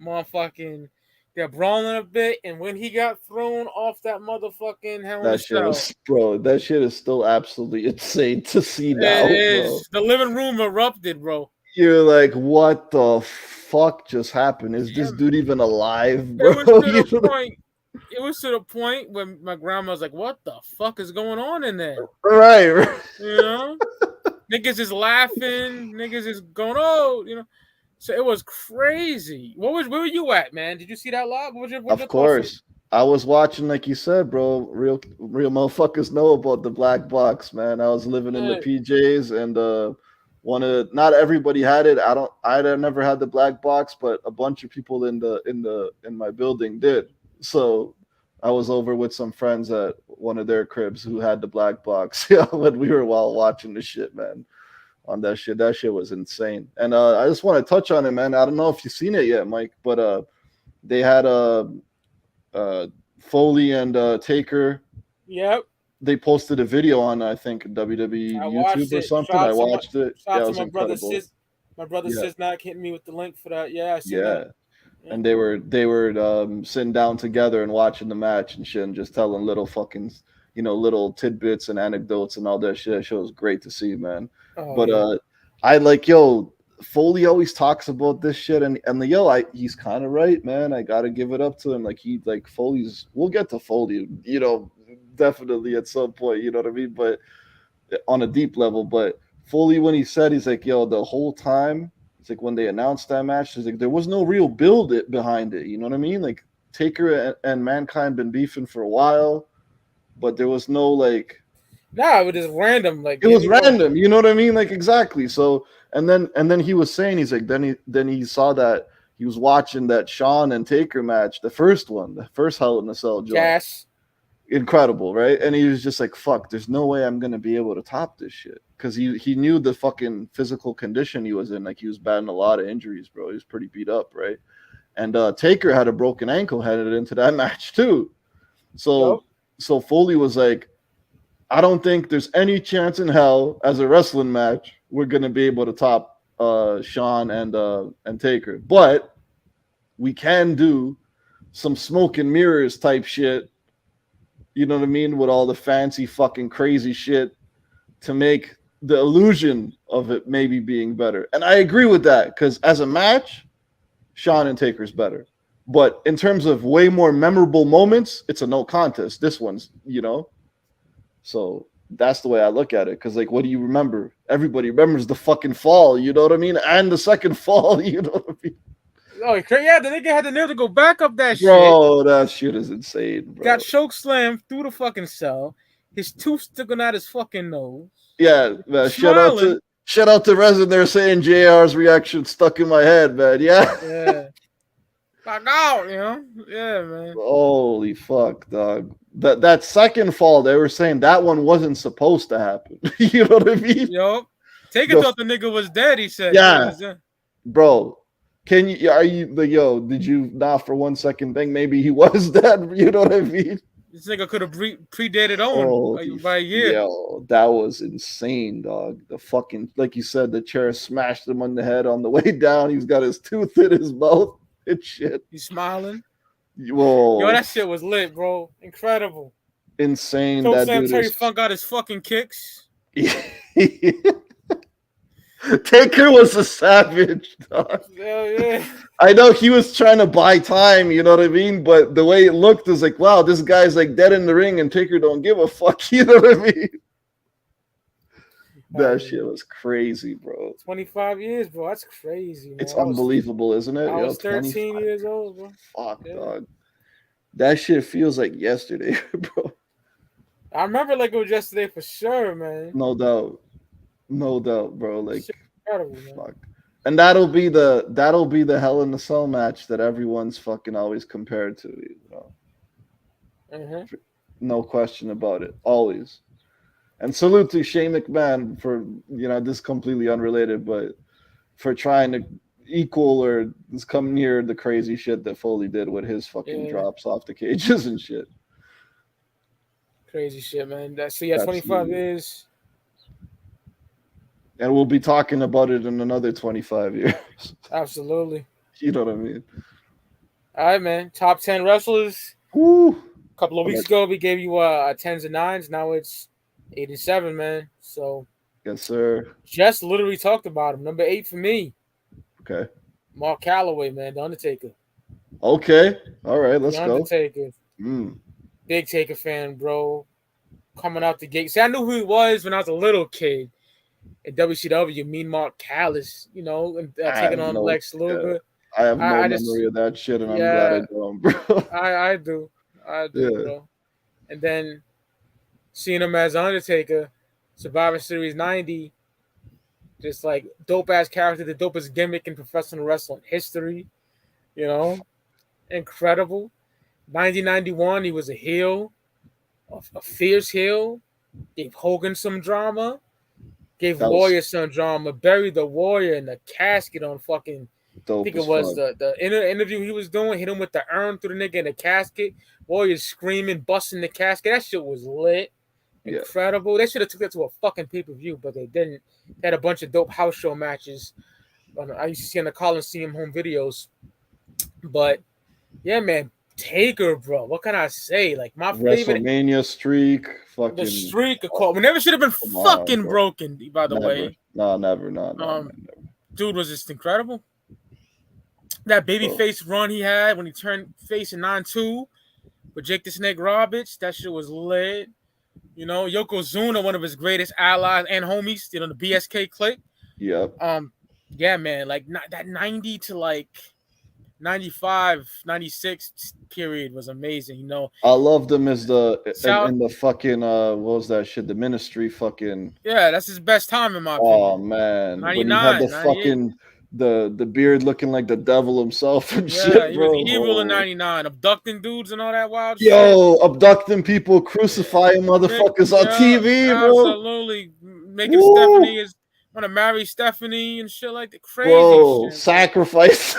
motherfucking they're brawling a bit, and when he got thrown off that motherfucking Hell in a That shit Cell, was, bro, that shit is still absolutely insane to see it now, bro. is the living room erupted, bro. You're like, what the fuck just happened? Is this And dude even alive, it bro? was to You the know? point. It was to the point when my grandma was like, "What the fuck is going on in there?" Right, right. You know, niggas is laughing, niggas is going, "Oh," So it was crazy. Where were you at, man? Did you see that live? What was Of your thoughts on it? course. I was watching, like you said, bro. Real motherfuckers know about the black box, man. I was living in the Yeah. PJs, and not everybody had it. I never had the black box, but a bunch of people in my building did. So I was over with some friends at one of their cribs who had the black box. Yeah, when we were while watching the shit, man. On that shit. That shit was insane. And I just want to touch on it, man. I don't know if you've seen it yet, Mike, but they had uh, Foley and Taker. Yep, They posted a video on, I think, WWE I YouTube watched or it. something. I watched it. Shout Yeah, out it to was my brother incredible. Sis. My brother Yeah, Sis hitting me with the link for that. Yeah, I seen that. yeah. Yeah. And they were sitting down together and watching the match and shit, and just telling little fucking little tidbits and anecdotes and all that shit. That shit was great to see, man. Oh But yeah. I like, yo, Foley always talks about this shit, and he's kind of right, man. I gotta give it up to him. Like Foley's. We'll get to Foley, definitely at some point. You know what I mean? But on a deep level, but Foley, when he said, he's like, yo, the whole time, it's like when they announced that match, it's like there was no real build it behind it. You know what I mean? Like Taker and Mankind been beefing for a while, but there was no like Nah, it was just random. Like it here was we go. random. You know what I mean? Like exactly. So and then he was saying, he's like, then he saw that he was watching that Shawn and Taker match, the first one, the first Hell in a Cell joint. Gas. Incredible, right? And he was just like, "Fuck, there's no way I'm gonna be able to top this shit," because he knew the fucking physical condition he was in. Like he was battling a lot of injuries, bro. He was pretty beat up, right? And Taker had a broken ankle headed into that match too. Yup. So Foley was like, "I don't think there's any chance in hell as a wrestling match we're gonna be able to top Shawn and Taker, but we can do some smoke and mirrors type shit." You know what I mean? With all the fancy fucking crazy shit to make the illusion of it maybe being better. And I agree with that because as a match, Shawn and Taker's better. But in terms of way more memorable moments, it's a no contest. This one's, So that's the way I look at it. Because, like, what do you remember? Everybody remembers the fucking fall, you know what I mean? And the second fall, you know what I mean? Oh, yeah, the nigga had the nerve to go back up that shit. Bro, that shit is insane, bro. Got choke slammed through the fucking cell. His tooth sticking out his fucking nose. Yeah, man. Smiling. Shout out to Resin there saying JR's reaction stuck in my head, man. Yeah. Fuck out, Yeah, man. Holy fuck, dog. That second fall, they were saying that one wasn't supposed to happen. You know what I mean? Yo, Taker thought the nigga was dead. He said, "Yeah, bro. Did you not for 1 second think maybe he was dead? You know what I mean? This nigga could have predated Owen by a year. Yo, that was insane, dog. The fucking, like you said, the chair smashed him on the head on the way down. He's got his tooth in his mouth and shit. He's smiling. Whoa. Yo, that shit was lit, bro. Incredible. Insane. That dude Terry Funk got his fucking kicks. Taker was a savage, dog. Hell yeah. I know he was trying to buy time, you know what I mean? But the way it looked was like, wow, this guy's like dead in the ring and Taker don't give a fuck, you know what I mean? That shit was crazy, bro. 25 years, bro. That's crazy, man. It's unbelievable, isn't it? I was 13 years old, bro. Fuck, dog. That shit feels like yesterday, bro. I remember like it was yesterday for sure, man. No doubt, bro. Like, incredible, fuck. And that'll be the Hell in the Cell match that everyone's fucking always compared to, you know. Mm-hmm. No question about it, always. And salute to Shane McMahon for, this completely unrelated, but for trying to equal or come near the crazy shit that Foley did with his fucking drops off the cages and shit. Crazy shit, man. 25 years. And we'll be talking about it in another 25 years. Absolutely. You know what I mean? All right, man. Top 10 wrestlers. Woo. A couple of weeks ago, we gave you 10s and 9s. Now it's 8 and 7, man. So, yes, sir. Just literally talked about him. Number 8 for me. Okay. Mark Calloway, man. The Undertaker. Okay. All right. Let's go. The Undertaker. Big Taker fan, bro. Coming out the gate. See, I knew who he was when I was a little kid. At WCW, Mean Mark Callis, and taking on Lex Luger. I have no memory of that shit, and I'm glad I don't, bro. I do, bro. And then seeing him as Undertaker, Survivor Series 90, just like dope-ass character, the dopest gimmick in professional wrestling history, incredible. 1991, he was a heel, a fierce heel, gave Hogan some drama. Gave Warrior some drama, buried the Warrior in the casket on fucking. I think it was the interview he was doing. Hit him with the urn through the nigga in the casket. Warrior screaming, busting the casket. That shit was lit, incredible. They should have took that to a fucking pay-per-view, but they didn't. They had a bunch of dope house show matches. I used to see on the Coliseum home videos, but yeah, man. Taker, bro. What can I say? Like my favorite WrestleMania streak, fucking the streak of call. We never should have been fucking broken. By the way, no, never. Dude was just incredible. That babyface run he had when he turned face in 9-2 with Jake the Snake Roberts, that shit was lit. Yokozuna, one of his greatest allies and homies, the BSK clique. Yep. Yeah, man. Like that 90 to like 95, 96 period was amazing, I loved him as in the fucking what was that shit? The Ministry fucking. Yeah, that's his best time in my opinion. Oh man, 99, when he had the fucking the beard looking like the devil himself and shit, bro. He was evil in 99, abducting dudes and all that wild shit. Abducting people, crucifying motherfuckers on TV, bro. Absolutely, making Stephanie want to marry Stephanie and shit like that. Crazy shit. Sacrifice.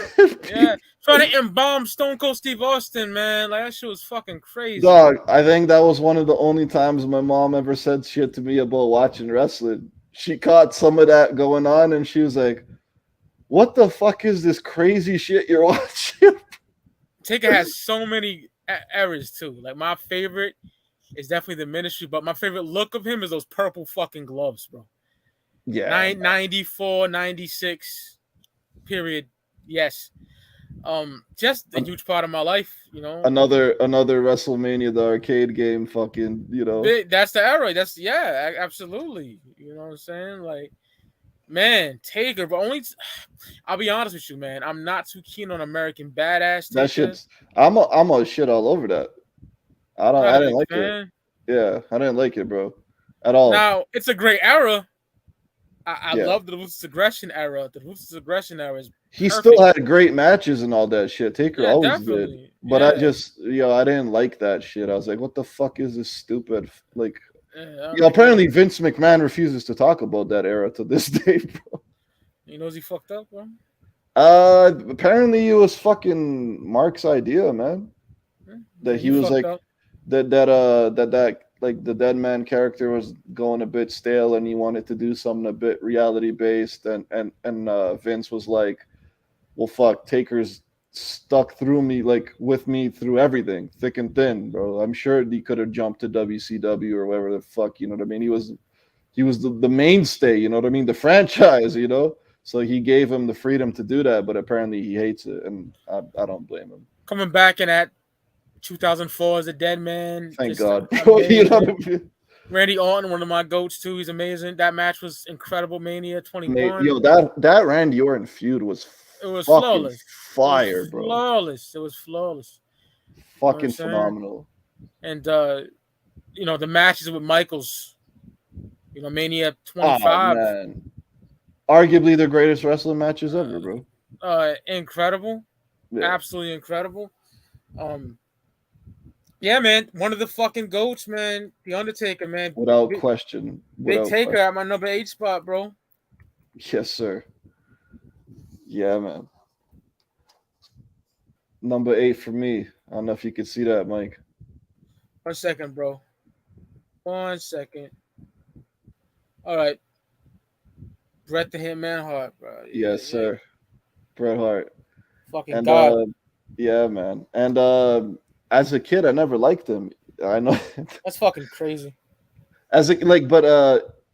Yeah, trying to embalm Stone Cold Steve Austin, man. Like that shit was fucking crazy. Dog, I think that was one of the only times my mom ever said shit to me about watching wrestling. She caught some of that going on, and she was like, "What the fuck is this crazy shit you're watching?" Taker has so many errors too. Like my favorite is definitely the Ministry, but my favorite look of him is those purple fucking gloves, bro. Yeah. 94, 96 period. Yes. Just a huge part of my life, Another WrestleMania, the arcade game, fucking, That's the era. Absolutely. You know what I'm saying? Like, man, Taker, but only. I'll be honest with you, man. I'm not too keen on American Badass that Taker. shit's. I'm a shit all over that. Not I a didn't big like it. fan. Yeah, I didn't like it, bro, at all. Now it's a great era. I Yeah, love the Ruthless Aggression era. The Ruthless Aggression era is he still perfect. had great matches and all that shit. Taker Yeah, always did, definitely. but I Yeah. just, I didn't like that shit. I was like, what the fuck is this stupid? Like, Yeah, apparently Vince McMahon refuses to talk about that era to this day, bro. he knows he fucked up, bro. Apparently it was fucking Mark's idea, man. That he was like up. that like the dead man character was going a bit stale and he wanted to do something a bit reality based, and Vince was like, well, fuck, Taker's stuck through me, like with me through everything, thick and thin, bro. I'm sure he could have jumped to WCW or whatever the fuck, you know what I mean? He was the mainstay, you know what I mean? The franchise, you know? So he gave him the freedom to do that, but apparently he hates it, and I don't blame him. Coming back in that 2004 as a dead man. Thank just God, bro. You know what I mean? Randy Orton, one of my goats too. He's amazing. That match was incredible. Mania 21. Yo, that Randy Orton feud was It was fucking flawless. fire, bro. It was flawless. Fucking phenomenal. And the matches with Michaels. Mania 25. Oh, man. Arguably the greatest wrestling matches ever, bro. Incredible. Yeah. Absolutely incredible. Yeah, man. One of the fucking goats, man. The Undertaker, man. Without question. Big Taker at my number 8 spot, bro. Yes, sir. Yeah, man. Number 8 for me. I don't know if you can see that, Mike. 1 second, bro. 1 second. All right. Bret the Hitman Hart, bro. Yes, sir. Bret Hart. Fucking God. Yeah, man. And as a kid, I never liked him. I know. That's fucking crazy.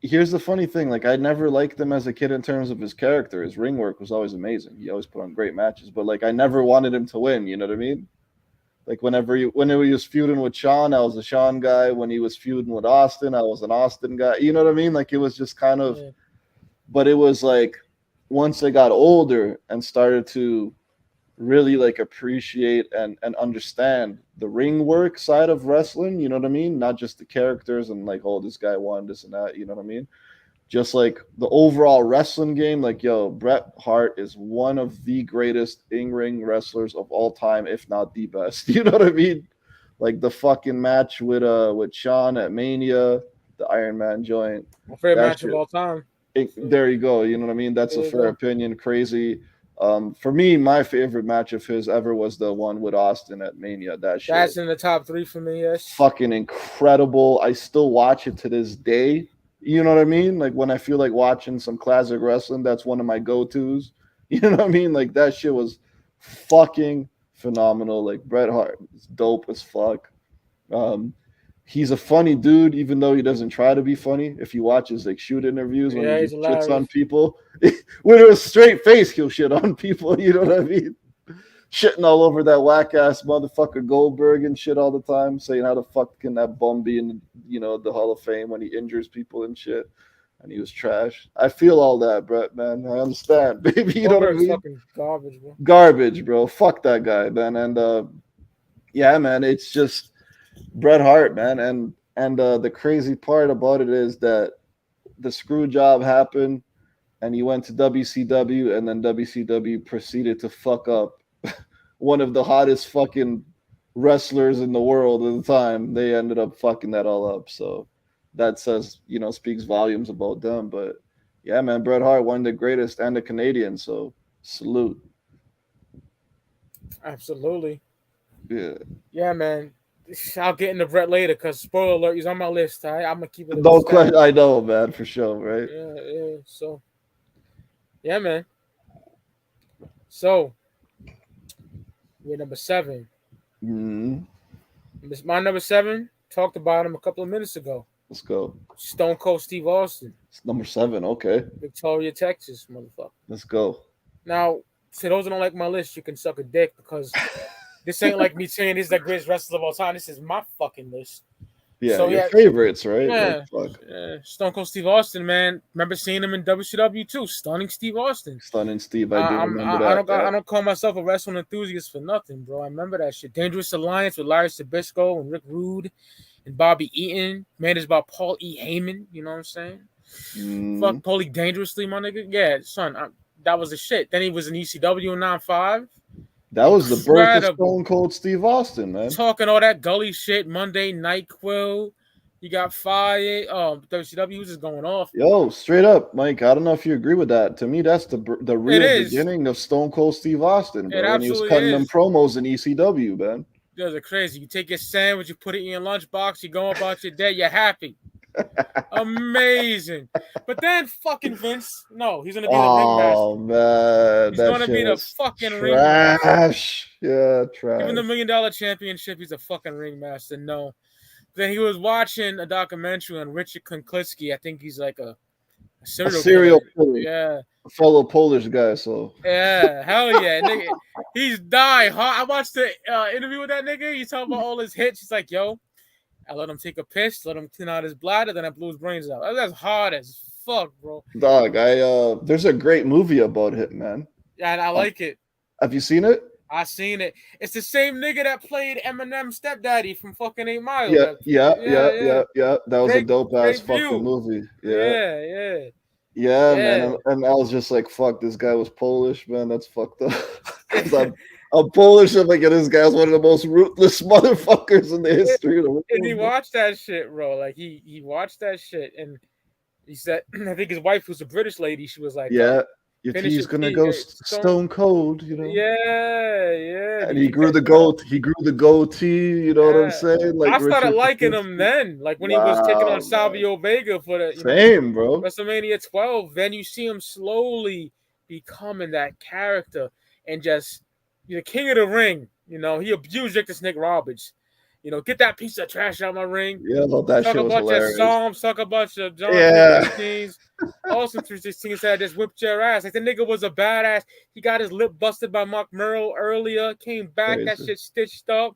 Here's the funny thing. Like, I never liked him as a kid in terms of his character. His ring work was always amazing. He always put on great matches. But, like, I never wanted him to win. You know what I mean? Like, whenever he was feuding with Shawn, I was a Shawn guy. When he was feuding with Austin, I was an Austin guy. You know what I mean? Like, it was just kind of... Yeah. But it was, like, once I got older and started to really like appreciate and understand the ring work side of wrestling, you know what I mean? Not just the characters and like, oh, this guy won this and that, you know what I mean? Just like the overall wrestling game, like, yo, Bret Hart is one of the greatest in-ring wrestlers of all time, if not the best. You know what I mean? Like the fucking match with Shawn at Mania, the Iron Man joint. My favorite match of all time. There you go. You know what I mean? That's a fair opinion. Crazy. For me, my favorite match of his ever was the one with Austin at Mania. That's in the top 3 for me. Yes. Fucking incredible. I still watch it to this day. You know what I mean? Like when I feel like watching some classic wrestling, that's one of my go-tos. You know what I mean? Like that shit was fucking phenomenal. Like Bret Hart is dope as fuck. He's a funny dude, even though he doesn't try to be funny. If you watch his like shoot interviews when he shits on people, with a straight face, he'll shit on people. You know what I mean? Shitting all over that whack ass motherfucker Goldberg and shit all the time, saying how the fuck can that bum be in the Hall of Fame when he injures people and shit. And he was trash. I feel all that, Bret, man. I understand, baby. You know what I mean? Fucking garbage, bro. Garbage, bro. Fuck that guy, man. And yeah, man, it's just Bret Hart, man, and the crazy part about it is that the screw job happened, and he went to WCW, and then WCW proceeded to fuck up one of the hottest fucking wrestlers in the world at the time. They ended up fucking that all up. So that says, speaks volumes about them. But yeah, man, Bret Hart, one of the greatest and a Canadian. So salute. Absolutely. Yeah. Yeah, man. I'll get into Bret later because spoiler alert, he's on my list. I'm gonna keep it. No question. I know, man, for sure, right? Yeah. So, yeah, man. So, we're number 7. Mm-hmm. My number 7. Talked about him a couple of minutes ago. Let's go. Stone Cold Steve Austin. It's number 7. Okay. Victoria, Texas, motherfucker. Let's go. Now, to those that don't like my list, you can suck a dick because this ain't like me saying this is the greatest wrestler of all time. This is my fucking list. Yeah, So your favorites, right? yeah, Like, fuck. Stone Cold Steve Austin, man. Remember seeing him in WCW too. Stunning Steve Austin. Stunning Steve, I do remember that. I don't call myself a wrestling enthusiast for nothing, bro. I remember that shit. Dangerous Alliance with Larry Sabisco and Rick Rude and Bobby Eaton. Managed by Paul E. Heyman. You know what I'm saying? Fuck Paulie Dangerously, my nigga. Yeah, son, that was the shit. Then he was in ECW in 95. That was the birth of Stone Cold Steve Austin, man. Talking all that gully shit. Monday Night Quill. He got fired. WCW was just going off. Yo, straight up, Mike. I don't know if you agree with that. To me, that's the real beginning of Stone Cold Steve Austin, bro. And he was cutting them promos in ECW, man. Those are crazy. You take your sandwich, you put it in your lunchbox, you go about your day, you're happy. Amazing. But then fucking Vince, no, he's gonna be the ringmaster. Oh man, he's gonna be the fucking ringmaster. Yeah, trash. Even the $1 Million Championship, he's a fucking ringmaster. No. Then he was watching a documentary on Richard Konklitsky. I think he's like a serial killer. Yeah. A fellow Polish guy, so. Yeah, hell yeah. Nigga, he's die hard. I watched the interview with that nigga. He's talking about all his hits. He's like, yo, I let him take a piss, let him clean out his bladder, then I blew his brains out. That's hard as fuck, bro. Dog, there's a great movie about it, man. Yeah, and I like it. Have you seen it? I seen it. It's the same nigga that played Eminem's stepdaddy from fucking 8 Mile. Yeah. That was a dope ass fucking movie. Yeah, man. And I was just like, fuck, this guy was Polish, man. That's fucked up. I'm Polish. I'm like, this guy's one of the most ruthless motherfuckers in the history of the world. And he watched that shit, bro. Like he watched that shit, and he said, I think his wife was a British lady. She was like, yeah. Your tea's gonna go stone cold, you know. Yeah. And he grew the goat. He grew the goatee. You know what I'm saying? Like I started liking him then, like when he was taking on Savio Vega for the bro. WrestleMania 12. Then you see him slowly becoming that character and just the king of the ring. You know, he abused Rick the Snake Roberts. You know, get that piece of trash out of my ring. Yeah, well, that shit was hilarious. Suck a bunch of John 316s. Awesome 316s had just whipped your ass. Like the nigga was a badass. He got his lip busted by Mark Merrill earlier. Came back, that shit stitched up.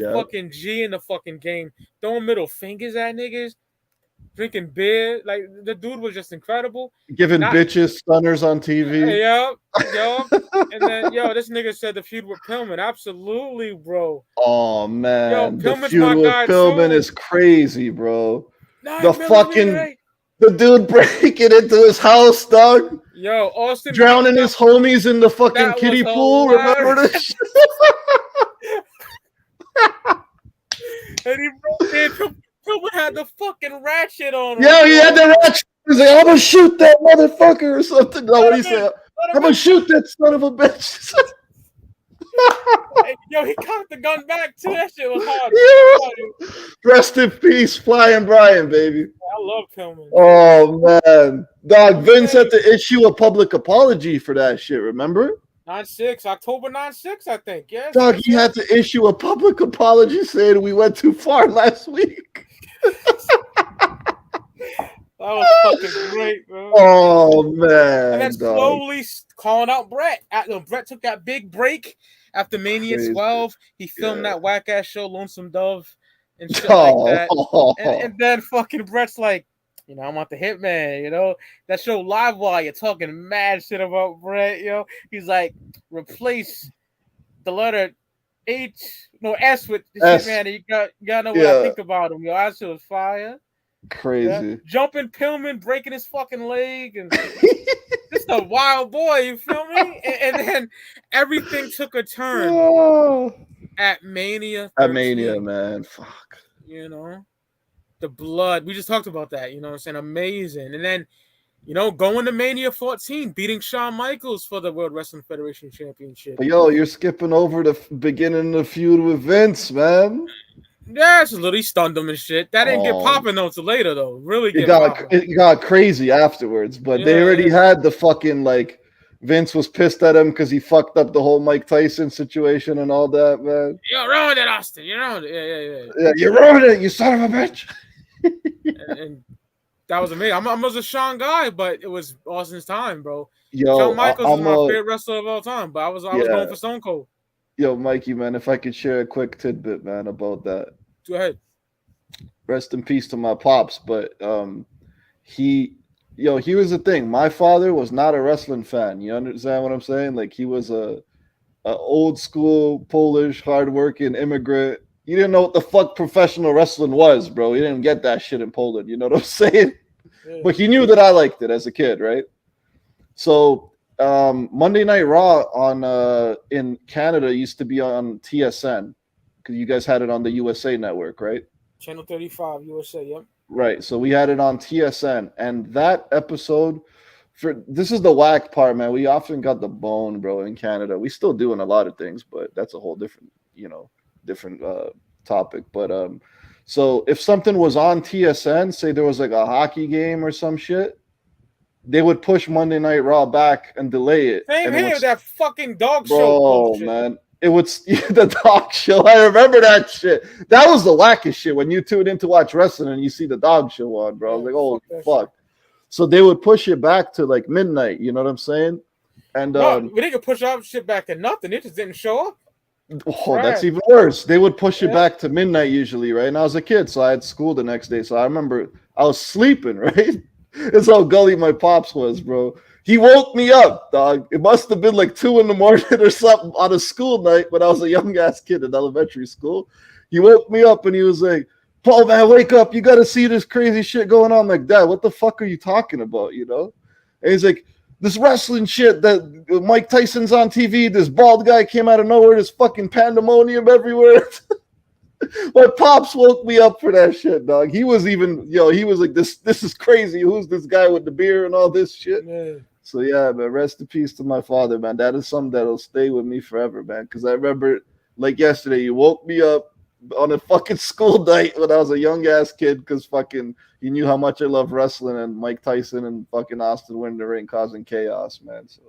Fucking G in the fucking game. Throwing middle fingers at niggas. Drinking beer. Like the dude was just incredible. Giving bitches stunners on TV. Yup. And then this nigga said the feud with Pillman. Absolutely, bro. Oh man. Pillman's the feud my with guy Pillman too. Is crazy, bro. The dude breaking into his house, dog. Yo, Austin drowning his homies in the fucking kiddie pool. Remember this? And he broke in. Pillman had the fucking ratchet on. Yeah, he had the ratchet. He's like, I'm gonna shoot that motherfucker or something. No, what do you say? I'm gonna shoot that son of a bitch. Yo, he cocked the gun back too. That shit was hard. Yeah. Rest in peace, Flying Brian, baby. I love Pillman. Oh man, dog. Vince had to issue a public apology for that shit. Remember? October 9/6, I think. Yes. Dog, he had to issue a public apology saying we went too far last week. That was fucking great, bro. Oh man! And then slowly calling out Brett. Brett took that big break after Mania 12. He filmed that whack ass show, Lonesome Dove, and shit like that. And then fucking Brett's like, I want the Hitman. That show Live Wire. You're talking mad shit about Brett. He's like, replace the letter S with the Hitman. You gotta know what I think about him. That shit was fire. Crazy. Jumping Pillman, breaking his fucking leg, and just a wild boy, you feel me? And then everything took a turn at Mania 13. At Mania, man. Fuck. The blood. We just talked about that, you know what I'm saying? Amazing. And then, going to Mania 14, beating Shawn Michaels for the World Wrestling Federation Championship. But you're skipping over the beginning of the feud with Vince, man. Yeah, it's literally stunned him and shit. That didn't get popping until later, though. Really it got crazy afterwards, but they already had the fucking, Vince was pissed at him because he fucked up the whole Mike Tyson situation and all that, man. You ruined it, Austin. You ruined it. Yeah, you ruined it, you son of a bitch. and That was amazing. I was a Shawn guy, but it was Austin's time, bro. Yo, Shawn Michaels is I'm my a favorite wrestler of all time, but I was yeah. going for Stone Cold. Yo, Mikey, man, if I could share a quick tidbit, man, about that. Go ahead. Rest in peace to my pops, but he he was the thing. My father was not a wrestling fan. You understand what I'm saying? Like he was a old school Polish hardworking immigrant. You didn't know what the fuck professional wrestling was, bro. You didn't get that shit in Poland. You know what I'm saying? Yeah. But he knew that I liked it as a kid, right? So Monday Night Raw on in Canada used to be on TSN because you guys had it on the USA Network, right? Channel 35 USA. Yep. Right. So we had it on TSN, and that episode for this is the whack part, man. We often got the bone, bro, in Canada. We still doing a lot of things, but that's a whole different, different topic. But so if something was on TSN, say there was like a hockey game or some shit, they would push Monday Night Raw back and delay it. Same And it here. would, That fucking dog show bro, bullshit. man. It was the dog show. I remember that shit. That was the wackest shit when you tune in to watch wrestling and you see the dog show on, bro. I was like, oh, fuck. So they would push it back to like midnight. You know what I'm saying? And no, we didn't push our shit back to nothing. It just didn't show up. oh, that's even worse. They would push it back to midnight usually, right? And I was a kid, so I had school the next day. So I remember I was sleeping, right? That's how gully my pops was, bro. He woke me up, dog. It must have been like 2 a.m. or something on a school night when I was a young ass kid in elementary school. He woke me up and he was like, Paul, man, wake up. You got to see this crazy shit going on. Like, Dad, what the fuck are you talking about, you know? And he's like, this wrestling shit that Mike Tyson's on TV, this bald guy came out of nowhere, this fucking pandemonium everywhere. My pops woke me up for that shit, dog. He was even, he was like, this is crazy. Who's this guy with the beer and all this shit? Yeah. So, yeah, man, rest in peace to my father, man. That is something that'll stay with me forever, man. Because I remember, like yesterday, you woke me up on a fucking school night when I was a young ass kid because fucking he knew how much I love wrestling and Mike Tyson and fucking Austin winning the ring causing chaos, man. So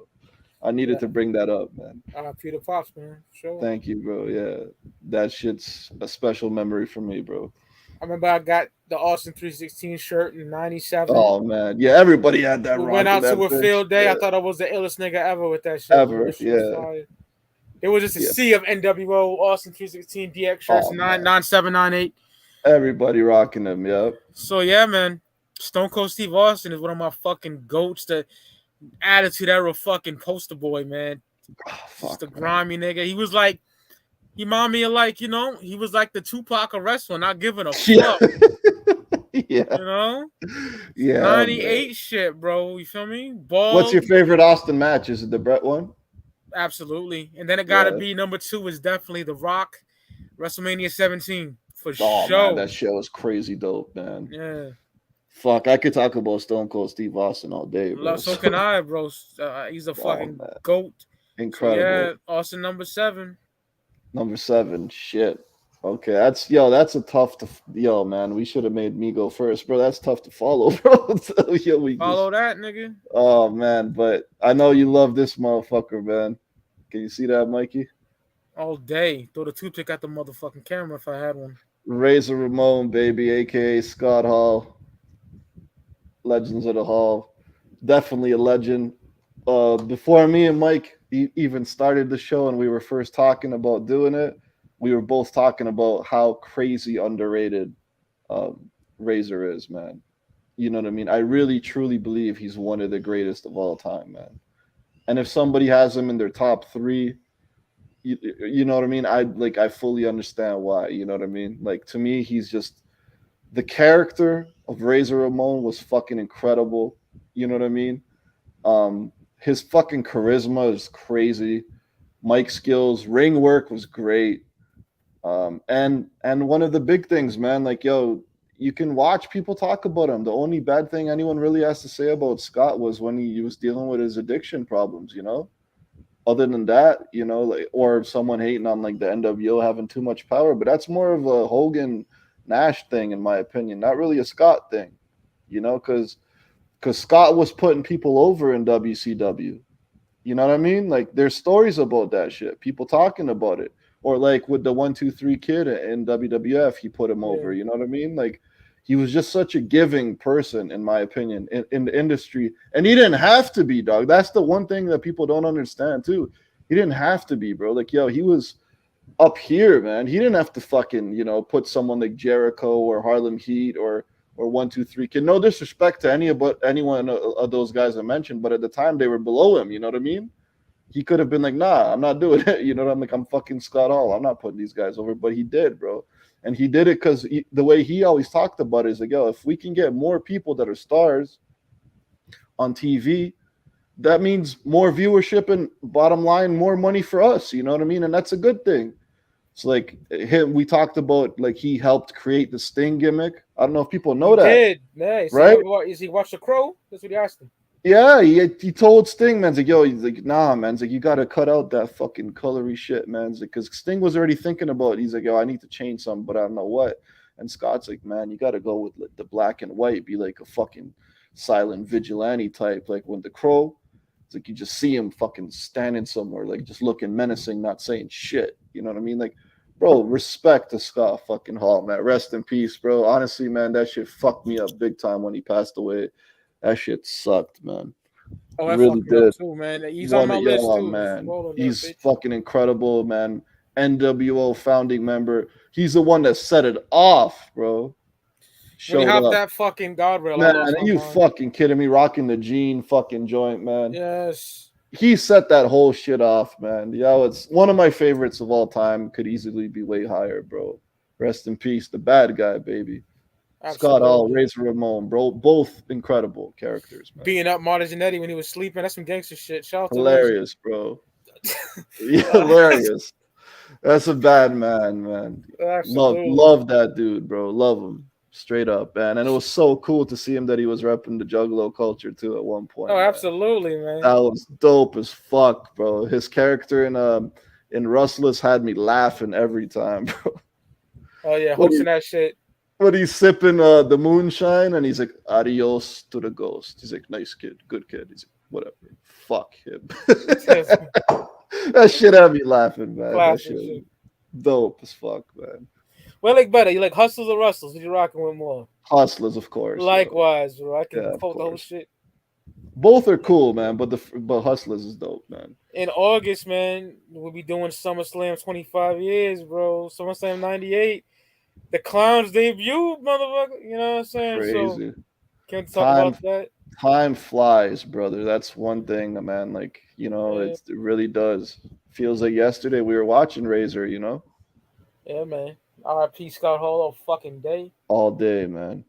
I needed to bring that up, man. Peter Pops, man. Sure. Thank you, bro. Yeah, that shit's a special memory for me, bro. I remember I got the Austin 316 shirt in '97. Oh man, yeah, everybody had that. We went out to a field day. Yeah. I thought I was the illest nigga ever with that shit. Ever, yeah. It was just a sea of NWO Austin 316 DX shirts, 9798. Everybody rocking them, yep. So yeah, man, Stone Cold Steve Austin is one of my fucking goats. The Attitude Era fucking poster boy, man. Just a grimy nigga. He was like, he reminded me of like, he was like the Tupac of wrestling, not giving a fuck. Yeah. Yeah. 98 shit, bro. You feel me? Ball. What's your favorite Austin match? Is it the Bret one? Absolutely. And then it gotta be number 2 is definitely The Rock, WrestleMania 17 for sure. Man, that show was crazy dope, man. Yeah. Fuck, I could talk about Stone Cold Steve Austin all day, bro. So can I, bro. He's a fucking goat. Incredible. So yeah, Austin number 7. Number 7, shit. Okay, that's a tough man. We should have made me go first, bro. That's tough to follow, bro. Follow that, nigga. Oh man, but I know you love this motherfucker, man. Can you see that, Mikey? All day. Throw the toothpick at the motherfucking camera if I had one. Razor Ramon, baby, aka Scott Hall. Legends of the Hall. Definitely a legend. Before me and Mike even started the show and we were first talking about doing it, we were both talking about how crazy underrated Razor is, man. You know what I mean? I really, truly believe he's one of the greatest of all time, man. And if somebody has him in their top 3, you know what I mean? I fully understand why. You know what I mean? Like, to me, he's just the character of Razor Ramon was fucking incredible. You know what I mean? His fucking charisma is crazy. Mic skills, ring work was great. And one of the big things, man, like, you can watch people talk about him. The only bad thing anyone really has to say about Scott was when he was dealing with his addiction problems, Other than that, or someone hating on like the NWO having too much power, but that's more of a Hogan Nash thing, in my opinion, not really a Scott thing, because Scott was putting people over in WCW. You know what I mean? Like, there's stories about that shit, people talking about it. Or like with the 1, 2, 3 kid in WWF, he put him over. You know what I mean? Like, he was just such a giving person, in my opinion, in the industry. And he didn't have to be, dog. That's the one thing that people don't understand too. He didn't have to be, bro. Like, yo, he was up here, man. He didn't have to fucking, put someone like Jericho or Harlem Heat or 1, 2, 3 Kid. No disrespect to anyone of those guys I mentioned, but at the time they were below him. You know what I mean? He could have been like, nah, I'm not doing it. You know what I'm like? I'm fucking Scott Hall. I'm not putting these guys over. But he did, bro. And he did it because the way he always talked about it is like, yo, if we can get more people that are stars on TV, that means more viewership and bottom line, more money for us. You know what I mean? And that's a good thing. It's like him. We talked about like he helped create the Sting gimmick. I don't know if people know that. Did. Nice. Right? Is he watched The Crow? That's what he asked him. Yeah, he told Sting, man, he's like, nah, man, you got to cut out that fucking colory shit, man, because Sting was already thinking about it. He's like, yo, I need to change something, but I don't know what. And Scott's like, man, you got to go with the black and white, be like a fucking silent vigilante type, like when The Crow, it's like you just see him fucking standing somewhere, like just looking menacing, not saying shit. You know what I mean? Like, bro, respect to Scott fucking Hall, man. Rest in peace, bro. Honestly, man, that shit fucked me up big time when he passed away. That shit sucked, man. Oh, that really fucked me did. up too, man. He's on my list too. Man. He's fucking incredible, man. NWO founding member. He's the one that set it off, bro. When he hopped that fucking guardrail, man, are you fucking kidding me? Rocking the jean fucking joint, man. Yes. He set that whole shit off, man. Yeah, it's one of my favorites of all time. Could easily be way higher, bro. Rest in peace, the bad guy, baby. Absolutely. Scott Hall, Razor Ramon, bro, both incredible characters, man. Beating up Marty Jannetty when he was sleeping, that's some gangster shit. Shout out to hilarious, bro. Yeah, hilarious. That's a bad man. Love that dude, bro. Love him straight up, man. And it was so cool to see him that he was repping the Juggalo culture too at one point. Oh, absolutely, man. That was dope as fuck, bro. His character in Rustless had me laughing every time, bro. Oh yeah, hosting that shit. When he's sipping the moonshine and he's like, adios to the ghost. He's like, nice kid, good kid. He's like, whatever. Fuck him. That shit had me laughing, man. That shit dope as fuck, man. Well, like better. You like Hustlers or Rustles? Who you rocking with more? Hustlers, of course. Likewise, bro. I can quote the whole shit. Both are cool, man, but Hustlers is dope, man. In August, man, we'll be doing SummerSlam 25 years, bro. SummerSlam 98. The Clowns debut, motherfucker. You know what I'm saying? Crazy. So, can't talk about that. Time flies, brother. That's one thing, man. Like, it really does. Feels like yesterday we were watching Razor, Yeah, man. R.I.P. Scott Hall all fucking day. All day, man.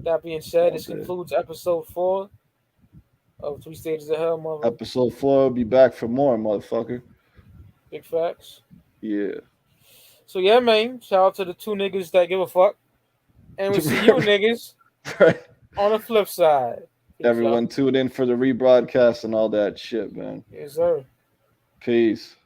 That being said, this concludes episode 4 of 3 Stages of Hell, motherfucker. Episode 4 will be back for more, motherfucker. Big facts. Yeah. So, yeah, man. Shout out to the 2 niggas that give a fuck. And we'll see you niggas on the flip side. Peace Everyone out. Tune in for the rebroadcast and all that shit, man. Yes, sir. Peace.